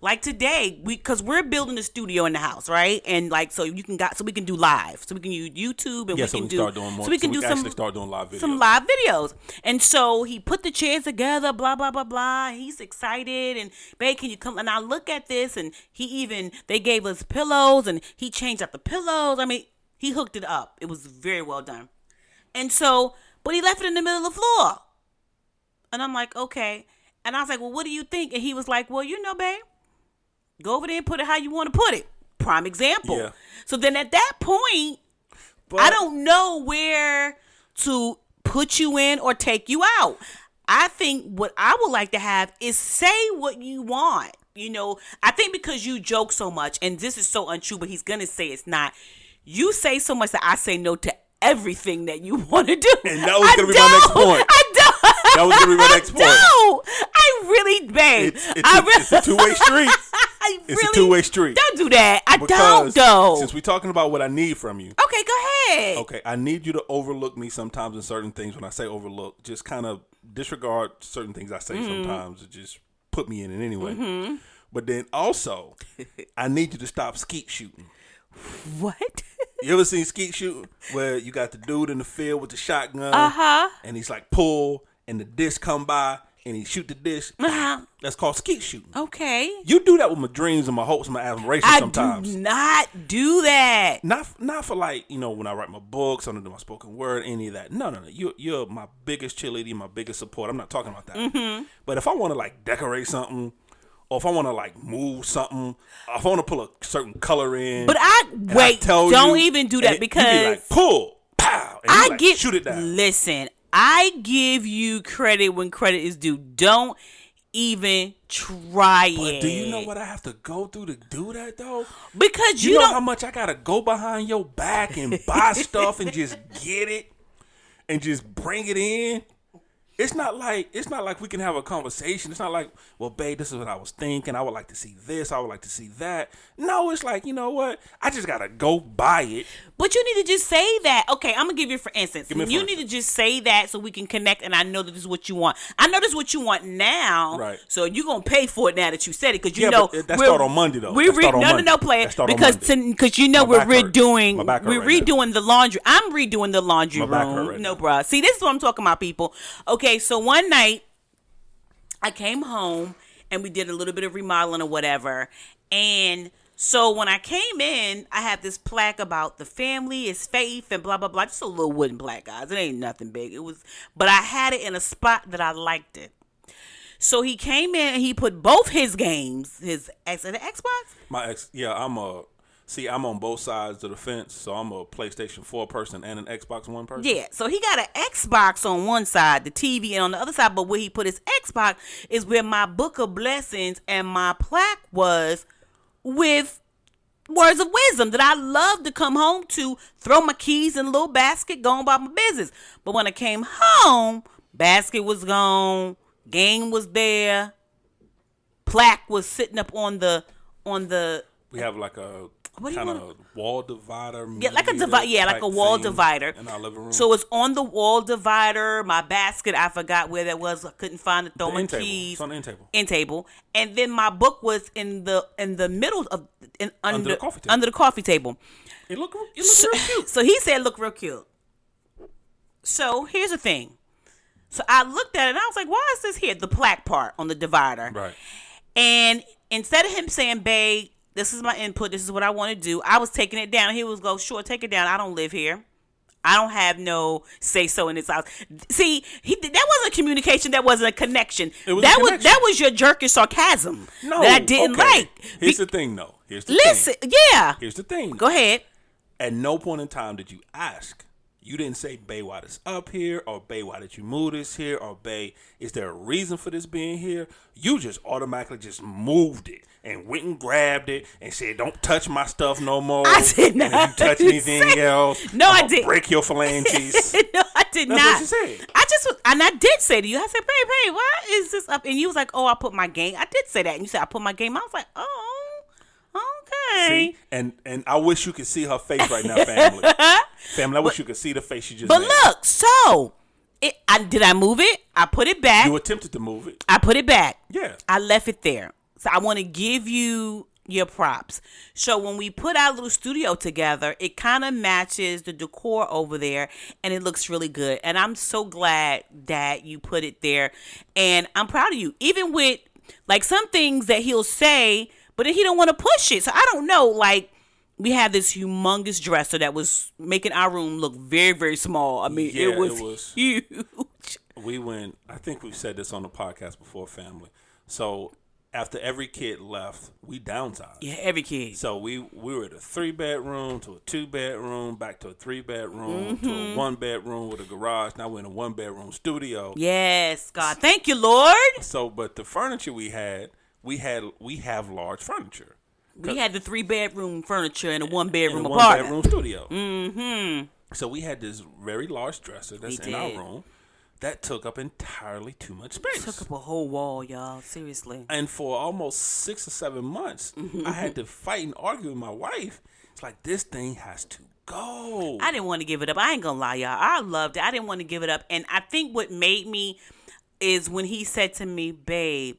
Like today, because we're building a studio in the house, right? And like, so we can do live, so we can use YouTube, and start doing more. So we can start doing live videos. Some live videos. And so he put the chairs together, blah blah blah blah. He's excited, and babe, can you come? And I look at this, and they gave us pillows, and he changed out the pillows. I mean, he hooked it up. It was very well done. And so, but he left it in the middle of the floor, and I'm like, okay. And I was like, well, what do you think? And he was like, well, babe, go over there and put it how you want to put it. Prime example. Yeah. So then at that point, I don't know where to put you in or take you out. I think what I would like to have is say what you want. I think because you joke so much, and this is so untrue, but he's going to say it's not. You say so much that I say no to everything that you want to do. And that was going to be my next point. I don't. That was going to be my next point. No, I really, babe. It's a two-way street. It's a two-way street. Don't do that. I don't, though. Since we're talking about what I need from you. Okay, go ahead. Okay, I need you to overlook me sometimes in certain things. When I say overlook, just kind of disregard certain things I say sometimes. It just put me in it anyway. But then also, I need you to stop skeet shooting. What? You ever seen skeet shooting where you got the dude in the field with the shotgun, and he's like pull, and the disc come by, and he shoot the disc? That's called skeet shooting. Okay. You do that with my dreams and my hopes and my aspirations sometimes. I do not do that. Not for like, when I write my books, I don't do my spoken word, any of that. No. You're my biggest cheerleader, my biggest support. I'm not talking about that. But if I want to like decorate something, or if I want to like move something, or if I want to pull a certain color in. But don't even do that because you be like, pull, pow, and shoot it down. Listen, I give you credit when credit is due. Don't even try it. But do you know what I have to go through to do that though? Because you know how much I gotta go behind your back and buy stuff and just get it and just bring it in. It's not like we can have a conversation. It's not like, well, babe, this is what I was thinking. I would like to see this. I would like to see that. No, it's like, you know what? I just got to go buy it. But you need to just say that. Okay, I'm going to give you for instance. You need to just say that so we can connect and I know that this is what you want. I know this is what you want now. Right. So you're going to pay for it now that you said it because but that start on Monday though. No, play it. Because we're redoing the laundry. I'm redoing the laundry room. No, bruh. See, this is what I'm talking about, people. Okay, so one night I came home and we did a little bit of remodeling or whatever. And so when I came in, I had this plaque about the family is faith and blah, blah, blah. Just a little wooden plaque, guys. It ain't nothing big. But I had it in a spot that I liked it. So he came in and he put both his games, his Xbox? My ex, yeah, I'm on both sides of the fence, so I'm a PlayStation 4 person and an Xbox One person. Yeah, so he got an Xbox on one side, the TV, and on the other side, but where he put his Xbox is where my book of blessings and my plaque was with words of wisdom that I love to come home to, throw my keys in a little basket, go about my business. But when I came home, basket was gone, game was there, plaque was sitting up on the. We have like a kind of wall divider. Yeah, like a wall divider in our living room. So it's on the wall divider. My basket, I forgot where that was. I couldn't find it. Throw my keys. It's on the end table. End table, and then my book was in the middle of under the coffee table. Under the coffee table. It looked real cute. So he said, "Look real cute." So here's the thing. So I looked at it and I was like, "Why is this here?" The plaque part on the divider. Right. And instead of him saying, "Babe, this is my input. This is what I want to do," I was taking it down. He was go, "Sure, take it down. I don't live here. I don't have no say so in this house." See, that wasn't communication. That wasn't a connection. That was your jerkish sarcasm. No, that I didn't like. Here's the thing, though. Here's the thing. Yeah. Here's the thing. Go ahead. At no point in time did you ask. You didn't say, "Babe, why this up here?" Or, "Babe, why did you move this here?" Or, "Babe, is there a reason for this being here?" You just automatically just moved it and went and grabbed it and said, "Don't touch my stuff no more." I did not. And if you touch anything else, no, I didn't. Break your phalanges. No, I did not. That's what you said. I did say to you, I said, "Babe, why is this up?" And you was like, "Oh, I put my game." I did say that, and you said, "I put my game." I was like, "Oh, okay." See? And I wish you could see her face right now, family. Family, I wish you could see the face she just But made. look, so did I move it? I put it back. You attempted to move it. I put it back. Yeah. I left it there. So I want to give you your props. So when we put our little studio together, it kind of matches the decor over there and it looks really good. And I'm so glad that you put it there. And I'm proud of you. Even with like some things that he'll say, but then he don't want to push it. So I don't know, like, we had this humongous dresser that was making our room look very, very small. I mean, it was huge. I think we've said this on the podcast before, family. So after every kid left, we downsized. Yeah, every kid. So we were at a 3-bedroom to a 2-bedroom, back to a 3-bedroom to a 1-bedroom with a garage. Now we're in a 1-bedroom studio. Yes, God. Thank you, Lord. So, but the furniture we have large furniture. We had the 3-bedroom furniture and a 1-bedroom One-bedroom apartment. studio. Mm-hmm. So we had this very large dresser that's in our room. that took up entirely too much space. Took up a whole wall, y'all. Seriously. And for almost 6 or 7 months, I had to fight and argue with my wife. It's like, this thing has to go. I didn't want to give it up. I ain't gonna lie, y'all. I loved it. I didn't want to give it up. And I think what made me is when he said to me, babe,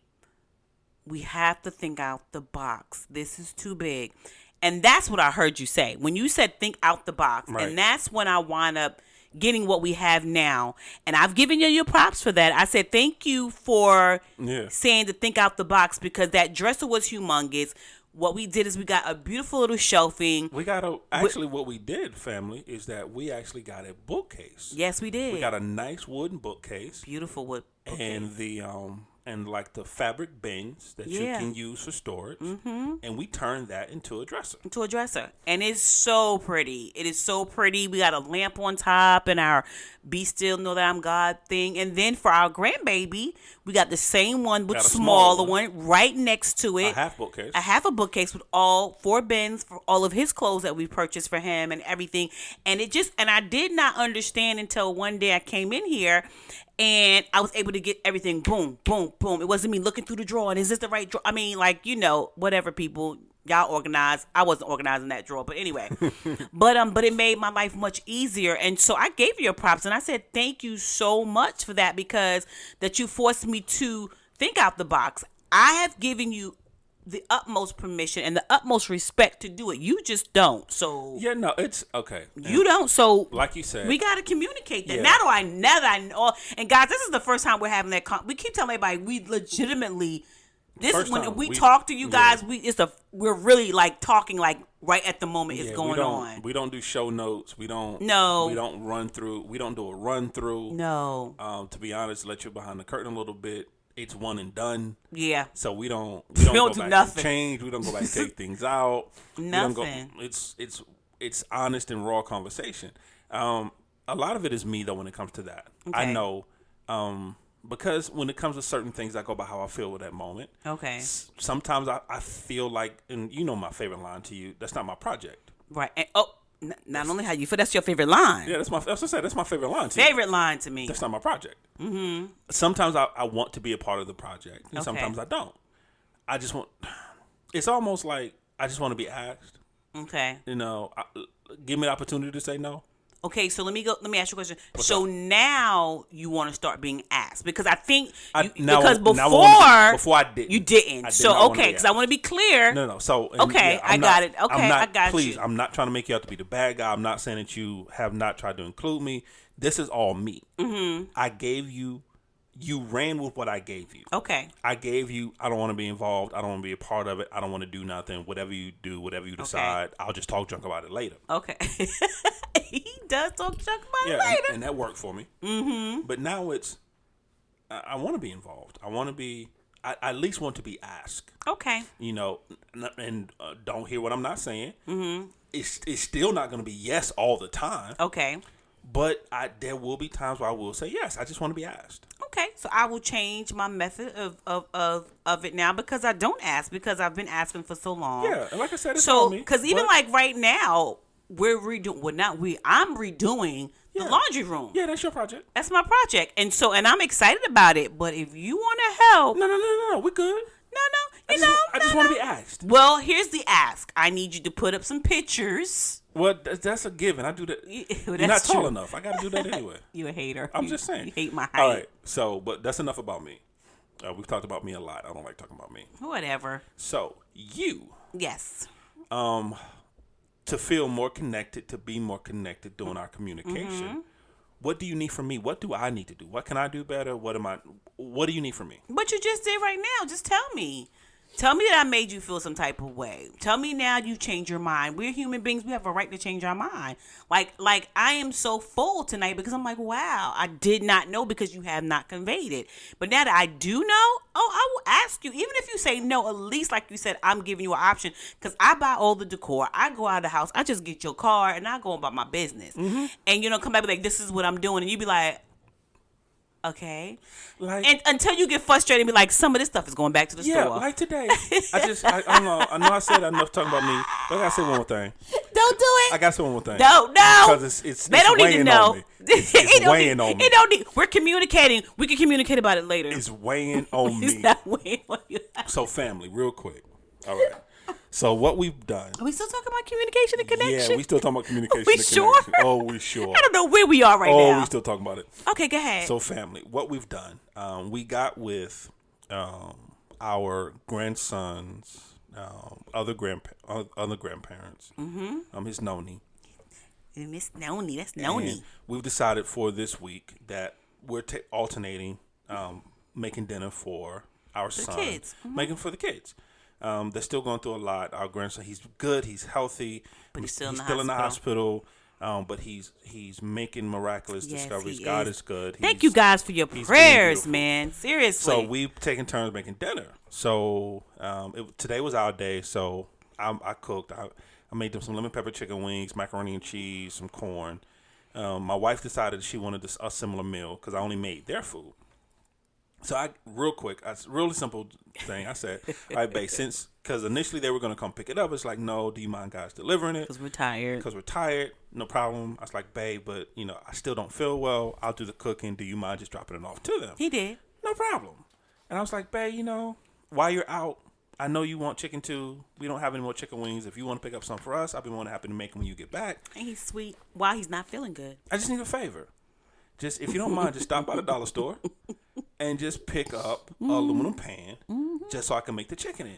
we have to think out the box. This is too big. And that's what I heard you say. When you said think out the box. Right. And that's when I wound up getting what we have now. And I've given you your props for that. I said thank you for saying to think out the box, because that dresser was humongous. What we did is we got a beautiful little shelving. What we did, family, is that we actually got a bookcase. Yes, we did. We got a nice wooden bookcase. Beautiful wood bookcase. And like the fabric bins that you can use for storage. Mm-hmm. And we turned that into a dresser. And it's so pretty. It is so pretty. We got a lamp on top and our Be Still Know That I'm God thing. And then for our grandbaby, we got the same one but smaller one right next to it. A half a bookcase with all 4 bins for all of his clothes that we purchased for him and everything. And I did not understand until one day I came in here and I was able to get everything boom, boom, boom. It wasn't me looking through the drawer and is this the right drawer? I mean, like, whatever, people. Y'all organized. I wasn't organizing that drawer, but anyway. but it made my life much easier. And so I gave you your props and I said thank you so much for that, because that you forced me to think out the box. I have given you the utmost permission and the utmost respect to do it. You just don't. So yeah, no, it's okay. You don't. So like you said, we got to communicate that. Now that I know, and guys, this is the first time we're having that. We keep telling everybody we legitimately. This is when we talk to you guys. We're really like talking like right at the moment it's going on. We don't do show notes. We don't. No. We don't run through. We don't do a run through. No. To be honest, let you behind the curtain a little bit. It's one and done. Yeah. So we don't go do back nothing. And change. We don't go back and take things out. Nothing. It's honest and raw conversation. A lot of it is me though when it comes to that. Okay. I know. Because when it comes to certain things, I go by how I feel with that moment. Okay. Sometimes I feel like, and my favorite line to you, that's not my project. Right. And, not only how you feel, that's your favorite line. Yeah, that's my favorite line to you. Favorite line to me. That's not my project. Mm-hmm. Sometimes I want to be a part of the project, and sometimes I don't. It's almost like I just want to be asked. Okay. Give me the opportunity to say no. Okay, so let me ask you a question. So now you want to start being asked, because I think before I didn't. You didn't. Because I want to be clear. No. So I got it. Okay, I got you. Please, I'm not trying to make you out to be the bad guy. I'm not saying that you have not tried to include me. This is all me. Mm-hmm. I gave you. You ran with what I gave you. Okay. I gave you, I don't want to be involved. I don't want to be a part of it. I don't want to do nothing. Whatever you do, whatever you decide, I'll just talk junk about it later. Okay. He does talk junk about it later. And that worked for me. Mm-hmm. But now I want to be involved. I at least want to be asked. Okay. And don't hear what I'm not saying. Mm-hmm. It's still not going to be yes all the time. Okay. But there will be times where I will say yes. I just want to be asked. Okay, so I will change my method of it now, because I don't ask, because I've been asking for so long. Yeah, and like I said, it's on me. Because even like right now, we're redoing. Well, not we. I'm redoing the laundry room. Yeah, that's your project. That's my project, and I'm excited about it. But if you want to help, no, we're good. No, I just want to be asked. Well, here's the ask. I need you to put up some pictures. Well, that's a given. I do that. You're not tall enough. I got to do that anyway. You a hater. I'm just saying. You hate my height. All right. So, but that's enough about me. We've talked about me a lot. I don't like talking about me. Whatever. So, you. Yes. To feel more connected, to be more connected during our communication. Mm-hmm. What do you need from me? What do I need to do? What can I do better? What do you need from me? What you just did right now. Just tell me. Tell me that I made you feel some type of way. Tell me now you changed your mind. We're human beings. We have a right to change our mind. Like I am so full tonight because I'm like, wow, I did not know, because you have not conveyed it. But now that I do know, I will ask you. Even if you say no, at least like you said, I'm giving you an option, because I buy all the decor. I go out of the house. I just get your car and I go about my business. Mm-hmm. And come back and be like, this is what I'm doing. And you be like, okay. And until you get frustrated and be like, some of this stuff is going back to the store. Yeah, like today. I don't know. I know I said enough talking about me, but I gotta say one more thing. Don't do it. I gotta say one more thing. No. Because it's they don't need to know. It's weighing on me. It don't need, we're communicating. We can communicate about it later. It's weighing on me. It's not weighing on you. So, family, real quick. All right. So, what we've done. Are we still talking about communication and connection? Yeah, we still talking about communication We and sure? connection. Oh, we sure. I don't know where we are right now. Oh, we still talking about it. Okay, go ahead. So, family, what we've done, we got with our grandson's other grandparents. Mm-hmm. His noni. Miss Noni, that's Noni. And we've decided for this week that we're alternating making dinner for our son. Kids. Mm-hmm. Making for the kids. They're still going through a lot. Our grandson, he's good, he's healthy, but he's still in the hospital. But he's making miraculous discoveries. God is good. Thank you guys for your prayers, man. Seriously. So we've taken turns making dinner. So today was our day. So I cooked. I made them some lemon pepper chicken wings, macaroni and cheese, some corn. My wife decided she wanted a similar meal because I only made their food. So really simple thing. I said, all right, babe, because initially they were going to come pick it up. It's like, no, do you mind guys delivering it? Because we're tired. No problem. I was like, babe, but, I still don't feel well. I'll do the cooking. Do you mind just dropping it off to them? He did. No problem. And I was like, babe, while you're out, I know you want chicken too. We don't have any more chicken wings. If you want to pick up some for us, I'll be more than happy to make them when you get back. And he's sweet while he's not feeling good. I just need a favor. Just, if you don't mind, just stop by the dollar store and just pick up an aluminum pan just so I can make the chicken in.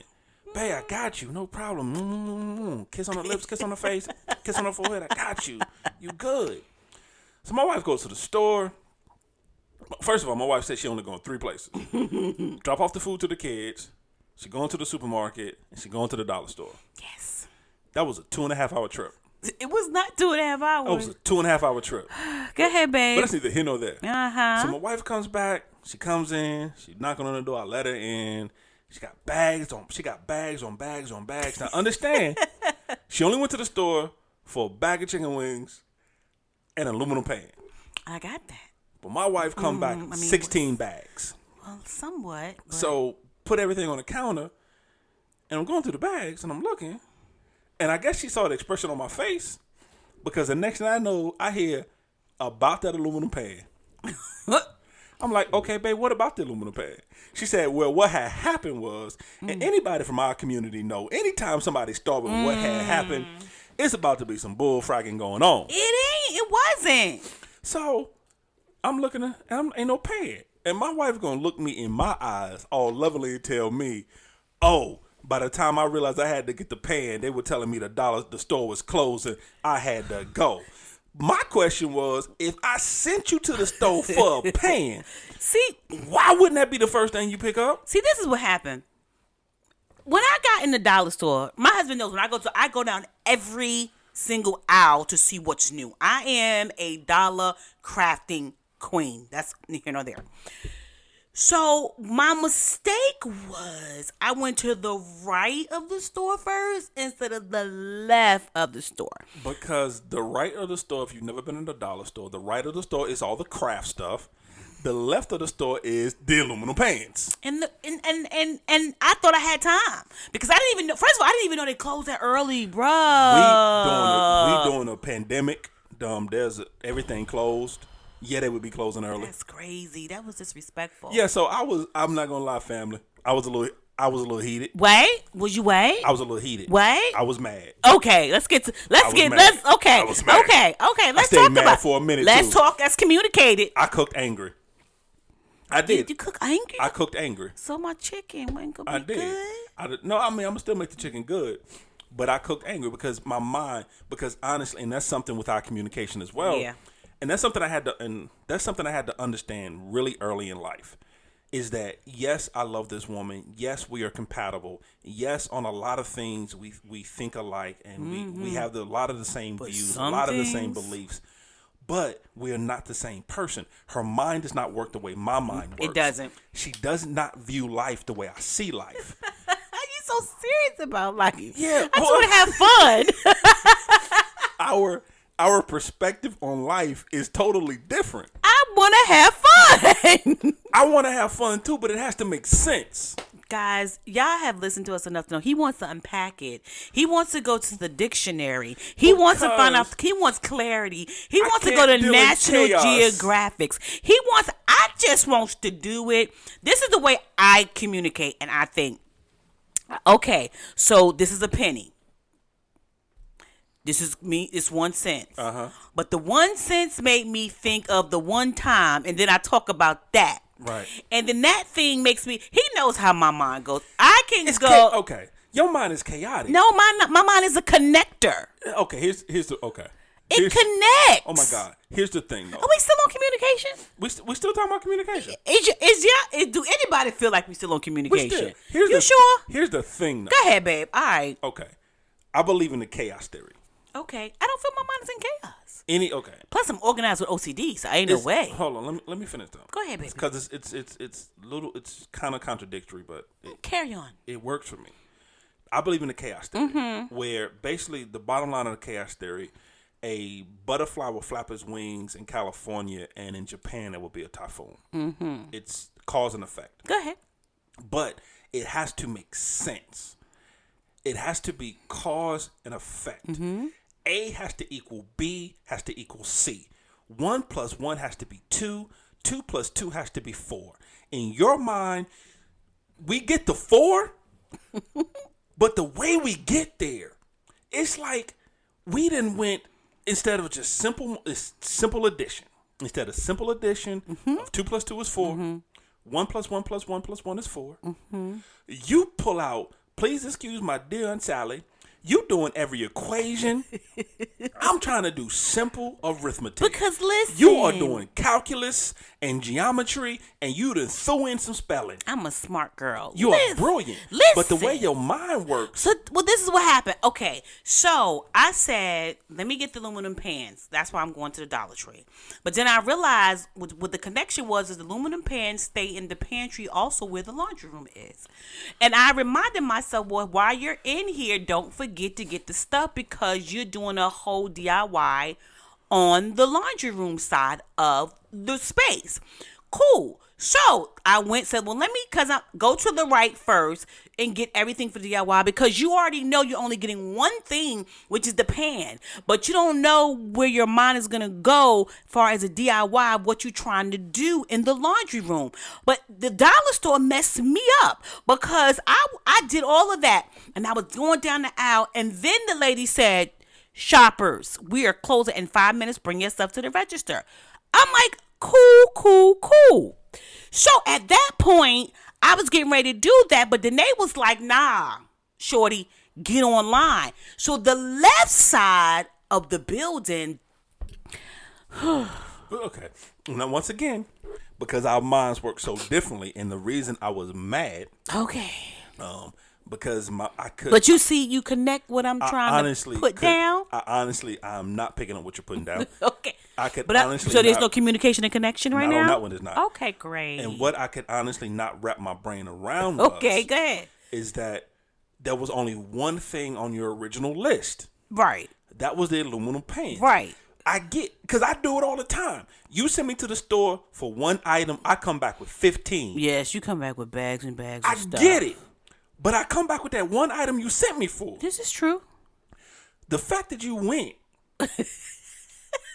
Babe, I got you. No problem. Kiss on the lips, kiss on the face, kiss on the forehead. I got you. You good. So my wife goes to the store. First of all, my wife said she only going 3 places. Drop off the food to the kids. She going to the supermarket. And she going to the dollar store. Yes. That was a 2.5-hour trip. It was not 2.5 hours. It was a 2.5-hour trip. Go ahead, babe. But that's neither here nor there. Uh-huh. So my wife comes back. She comes in. She knocking on the door. I let her in. She got bags on bags on bags. Now understand, she only went to the store for a bag of chicken wings and an aluminum pan. I got that. But my wife come back 16 bags. Well, somewhat. But... So put everything on the counter, and I'm going through the bags, and I'm looking, and I guess she saw the expression on my face, because the next thing I know, I hear about that aluminum pan. I'm like, okay, babe, what about the aluminum pan? She said, well, what had happened was, and anybody from our community know, anytime somebody start with what had happened, it's about to be some bullfragging going on. It wasn't. So I'm looking at, and ain't no pan. And my wife gonna look me in my eyes all lovely and tell me, oh, by the time I realized I had to get the pan, they were telling me the store was closed and I had to go. My question was, if I sent you to the store for a pan, see, why wouldn't that be the first thing you pick up? See, this is what happened. When I got in the dollar store, my husband knows when I go down every single aisle to see what's new. I am a dollar crafting queen. That's neither nor there. So my mistake was I went to the right of the store first instead of the left of the store. Because the right of the store, if you've never been in the dollar store, the right of the store is all the craft stuff. The left of the store is the aluminum pans. And I thought I had time because I didn't even know. First of all, I didn't even know they closed that early, bro. We doing a pandemic. There's everything closed. Yeah, they would be closing early. That's crazy. That was disrespectful. Yeah, so I'm not gonna lie, family. I was a little heated. Wait, was you wait? I was a little heated. Wait, I was mad. Okay, let's okay. I was mad. Okay. Let's stayed talk mad about for a minute. Let's talk. Let's communicate it. I cooked angry. I did. Did you cook angry? I cooked angry. So my chicken wasn't gonna be good. No, I mean I'm gonna still make the chicken good, but I cooked angry because because honestly, and that's something with our communication as well. Yeah. And that's something I had to understand really early in life, is that yes, I love this woman. Yes, we are compatible. Yes, on a lot of things we think alike, and we have a lot of the same views, a lot of the same beliefs. But we are not the same person. Her mind does not work the way my mind works. It doesn't. She does not view life the way I see life. You so serious about life? Yeah, I just want to have fun. Our perspective on life is totally different. I want to have fun. I want to have fun too, but it has to make sense. Guys, y'all have listened to us enough to know he wants to unpack it. He wants to go to the dictionary. He wants to find out. He wants clarity. He wants to go to National Geographics. I just wants to do it. This is the way I communicate, and I think, okay, so this is a penny. This is me. It's 1 cent. But the 1 cent made me think of the one time, and then I talk about that. Right. And then that thing makes me. He knows how my mind goes. I can go. Okay. Your mind is chaotic. No, my mind is a connector. Okay. Here's the okay. It connects. Oh my God. Here's the thing, though. Are we still on communication? We still talking about communication. Do anybody feel like we still on communication? You sure? Here's the thing, though. Go ahead, babe. All right. Okay. I believe in the chaos theory. Okay. I don't feel my mind is in chaos. Okay. Plus, I'm organized with OCD, so ain't no way. Hold on. Let me finish though. Go ahead, baby. Because it's kind of contradictory, but carry on. It works for me. I believe in the chaos theory, where basically the bottom line of the chaos theory, a butterfly will flap its wings in California, and in Japan there will be a typhoon. It's cause and effect. Go ahead. But it has to make sense. It has to be cause and effect. A has to equal B, has to equal C. 1 + 1 has to be 2. 2 + 2 has to be 4. In your mind, we get to 4, but the way we get there, it's like we done went, instead of just simple addition. Instead of simple addition of 2 + 2 is 4. 1 + 1 + 1 + 1 is 4. You pull out, please excuse my dear Aunt Sally, you doing every equation. I'm trying to do simple arithmetic. Because listen, you are doing calculus and geometry, and you done threw in some spelling. I'm a smart girl. You are brilliant. Listen. But the way your mind works. So, this is what happened. Okay, so I said, let me get the aluminum pans. That's why I'm going to the Dollar Tree. But then I realized what the connection was is the aluminum pans stay in the pantry, also where the laundry room is. And I reminded myself, well, while you're in here, don't forget to get the stuff because you're doing a whole DIY on the laundry room side of the space. Cool. So I said, well, I go to the right first and get everything for DIY because you already know you're only getting one thing, which is the pan, but you don't know where your mind is going to go as far as a DIY of what you're trying to do in the laundry room. But the dollar store messed me up because I did all of that and I was going down the aisle and then the lady said, shoppers, we are closing in 5 minutes. Bring your stuff to the register. I'm like, cool. So at that point, I was getting ready to do that, but then they was like, nah, shorty, get online. So the left side of the building. Okay. Now, once again, because our minds work so differently, and the reason I was mad. Okay. Because I could. But you see, you connect what I'm trying to put down. I'm not picking up what you're putting down. Okay. I could so there's no communication and connection right now? On that one is not. Okay, great. And what I could honestly not wrap my brain around okay, go ahead. Is that there was only one thing on your original list. Right. That was the aluminum pan. Right. I get, because I do it all the time. You send me to the store for one item, I come back with 15. Yes, you come back with bags and bags of stuff. I get it. But I come back with that one item you sent me for. This is true. The fact that you went,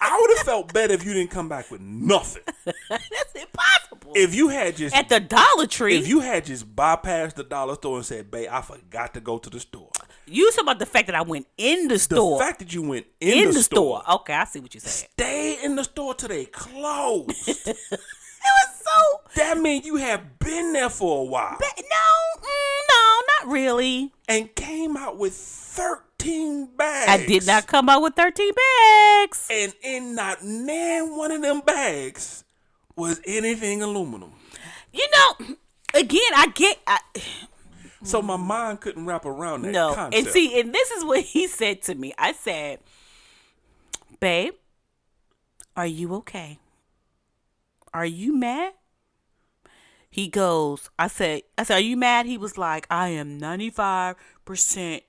I would have felt better if you didn't come back with nothing. That's impossible. If you had just at the Dollar Tree. If you had just bypassed the dollar store and said, babe, I forgot to go to the store. You talking about the fact that I went in the store. The fact that you went in the store. Okay, I see what you're saying. Stay in the store till they closed. It was so. That means you have been there for a while. No, not really. And came out with 13 bags. I did not come out with 13 bags. And in not one of them bags was anything aluminum. You know, again, So my mind couldn't wrap around that concept. And this is what he said to me. I said, babe, are you okay? Are you mad? He goes, I said, are you mad? He was like, I am 95%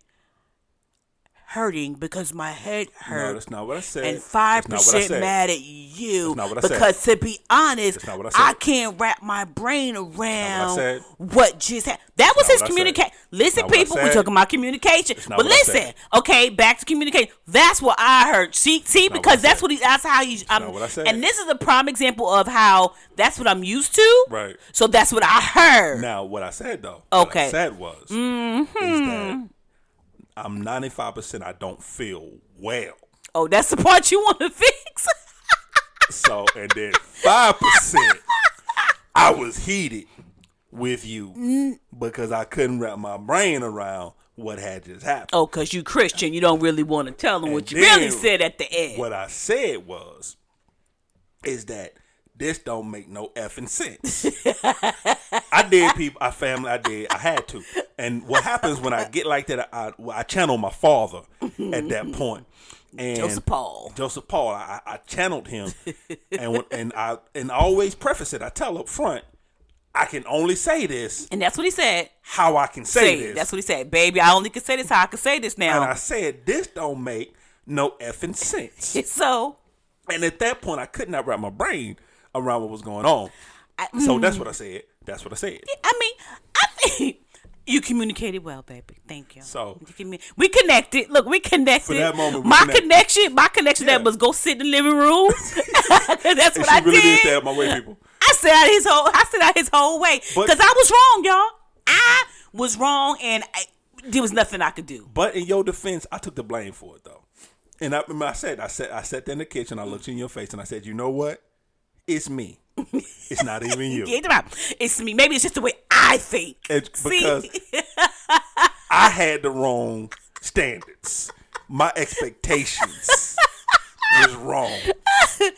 hurting because my head hurt. No, that's not what I said. And 5% mad at you. That's not what I said. Because to be honest, That's not what I said. I can't wrap my brain around what what just happened. That was his communication. Listen, people, we're talking about communication. But listen, okay, back to communication. That's what I heard. See, because that's how he's. What I said. And this is a prime example of how that's what I'm used to. Right. So that's what I heard. Now, what I said though. Okay. What I said was is that I'm 95%. I don't feel well. Oh, that's the part you want to fix. So, and then 5%, I was heated with you because I couldn't wrap my brain around what had just happened. Oh, because you Christian. You don't really want to tell them what you really said at the end. What I said is that this don't make no effing sense. I did, people. I had to. And what happens when I get like that, I channel my father at that point. And Joseph Paul. I channeled him, and I always preface it. I tell up front, I can only say this, and that's what he said. How I can say this. That's what he said, baby. I only can say this how I can say this now. And I said this don't make no effing sense. So, and at that point, I could not wrap my brain around what was going on. So that's what I said. I think you communicated well, baby. Thank you. So we connected. Look, we connected. For that moment, my connection that was go sit in the living room. That's what I did. She really did stay out my way, people. I said out his whole way because I was wrong, y'all. I was wrong, and there was nothing I could do. But in your defense, I took the blame for it though. And I sat there in the kitchen. I looked you in your face, and I said, "You know what? It's me. It's not even you. It's me. Maybe it's just the way I think. Because I had the wrong standards. My expectations was wrong.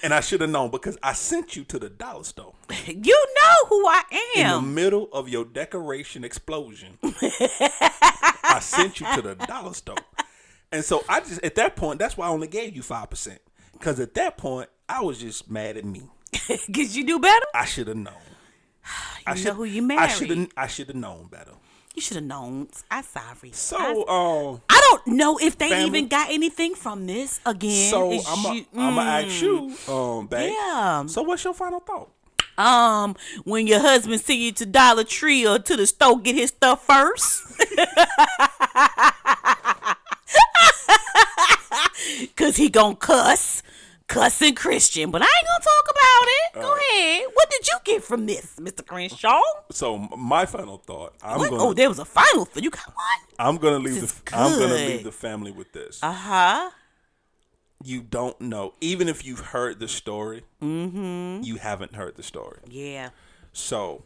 And I should have known because I sent you to the dollar store. You know who I am. In the middle of your decoration explosion, I sent you to the dollar store. And so at that point, that's why I only gave you 5%. Because at that point, I was just mad at me. Because you knew better? I should have known. You know who you married. I should have known better. You should have known. I'm sorry. So, I don't know if they even got anything from this again. So, I'm going to ask you, babe. Yeah. So, what's your final thought? When your husband see you to Dollar Tree or to the store, get his stuff first. Because he going to cussing Christian, but I ain't gonna talk about it. Go ahead. What did you get from this, Mr. Crenshaw? So my final thought. There was a final thought. You got one. I'm gonna leave the family with this. You don't know, even if you've heard the story, you haven't heard the story. Yeah. So,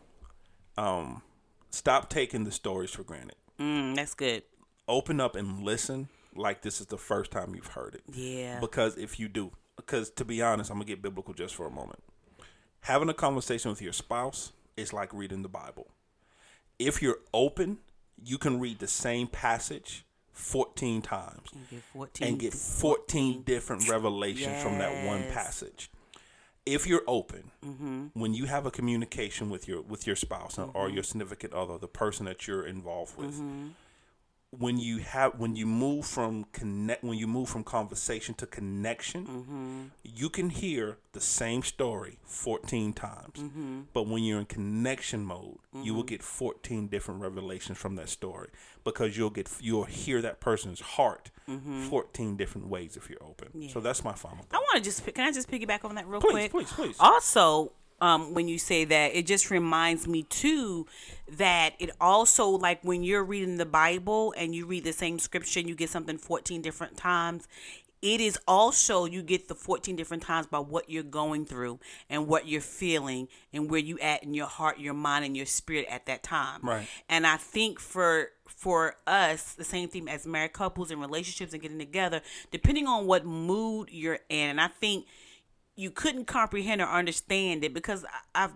stop taking the stories for granted. That's good. Open up and listen like this is the first time you've heard it. Yeah. Because if you do. Because to be honest, I'm going to get biblical just for a moment. Having a conversation with your spouse is like reading the Bible. If you're open, you can read the same passage 14 times and get 14 different revelations from that one passage. If you're open, when you have a communication with your spouse or your significant other, the person that you're involved with, when you move from conversation to connection, you can hear the same story 14 times. But when you're in connection mode, you will get 14 different revelations from that story because you'll hear that person's heart 14 different ways if you're open. Yeah. So that's my final thought. Can I just piggyback on that real quick? Please. Also, when you say that, it just reminds me too that it also, like when you're reading the Bible and you read the same scripture and you get something 14 different times, it is also, you get the 14 different times by what you're going through and what you're feeling and where you at in your heart, your mind, and your spirit at that time. Right. And I think for us, the same thing as married couples and relationships and getting together, depending on what mood you're in, and I think you couldn't comprehend or understand it because I've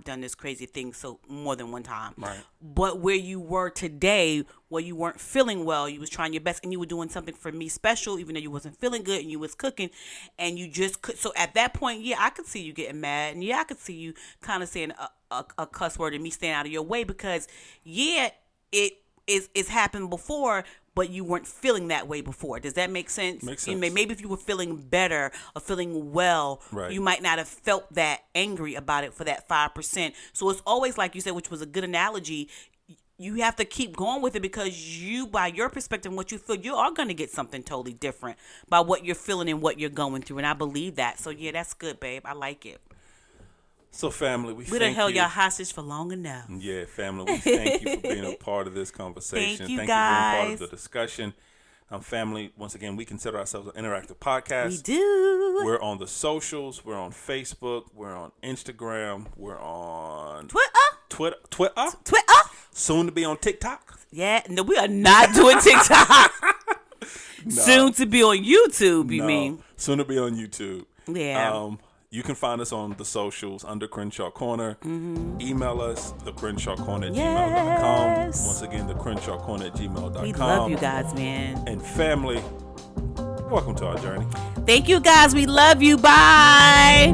done this crazy thing so more than one time. Right. But where you were today, where you weren't feeling well, you was trying your best and you were doing something for me special, even though you wasn't feeling good and you was cooking and you just could. So at that point, yeah, I could see you getting mad and yeah, I could see you kind of saying a cuss word and me staying out of your way because yeah, it's happened before. but you weren't feeling that way before. Does that make sense? Makes sense. Maybe if you were feeling better or feeling well, Right. you might not have felt that angry about it for that 5%. So it's always like you said, which was a good analogy. You have to keep going with it because you, by your perspective and what you feel, you are going to get something totally different by what you're feeling and what you're going through. And I believe that. So, yeah, that's good, babe. I like it. So, family, we done thank held you. y'all hostage for long enough. Yeah, family, we thank you for being a part of this conversation. Thank you, for being part guys. of the discussion. Family, once again, we consider ourselves an interactive podcast. We do. We're on the socials. We're on Facebook. We're on Instagram. We're on Twitter. Twitter. Soon to be on TikTok. Yeah. No, we are not doing TikTok. No. Soon to be on YouTube, you No. mean? Soon to be on YouTube. Yeah. You can find us on the socials under Crenshaw Corner. Mm-hmm. Email us, thecrenshawcorner@gmail.com. Yes. Once again, thecrenshawcorner@gmail.com. We love you guys, man. And family, welcome to our journey. Thank you, guys. We love you. Bye.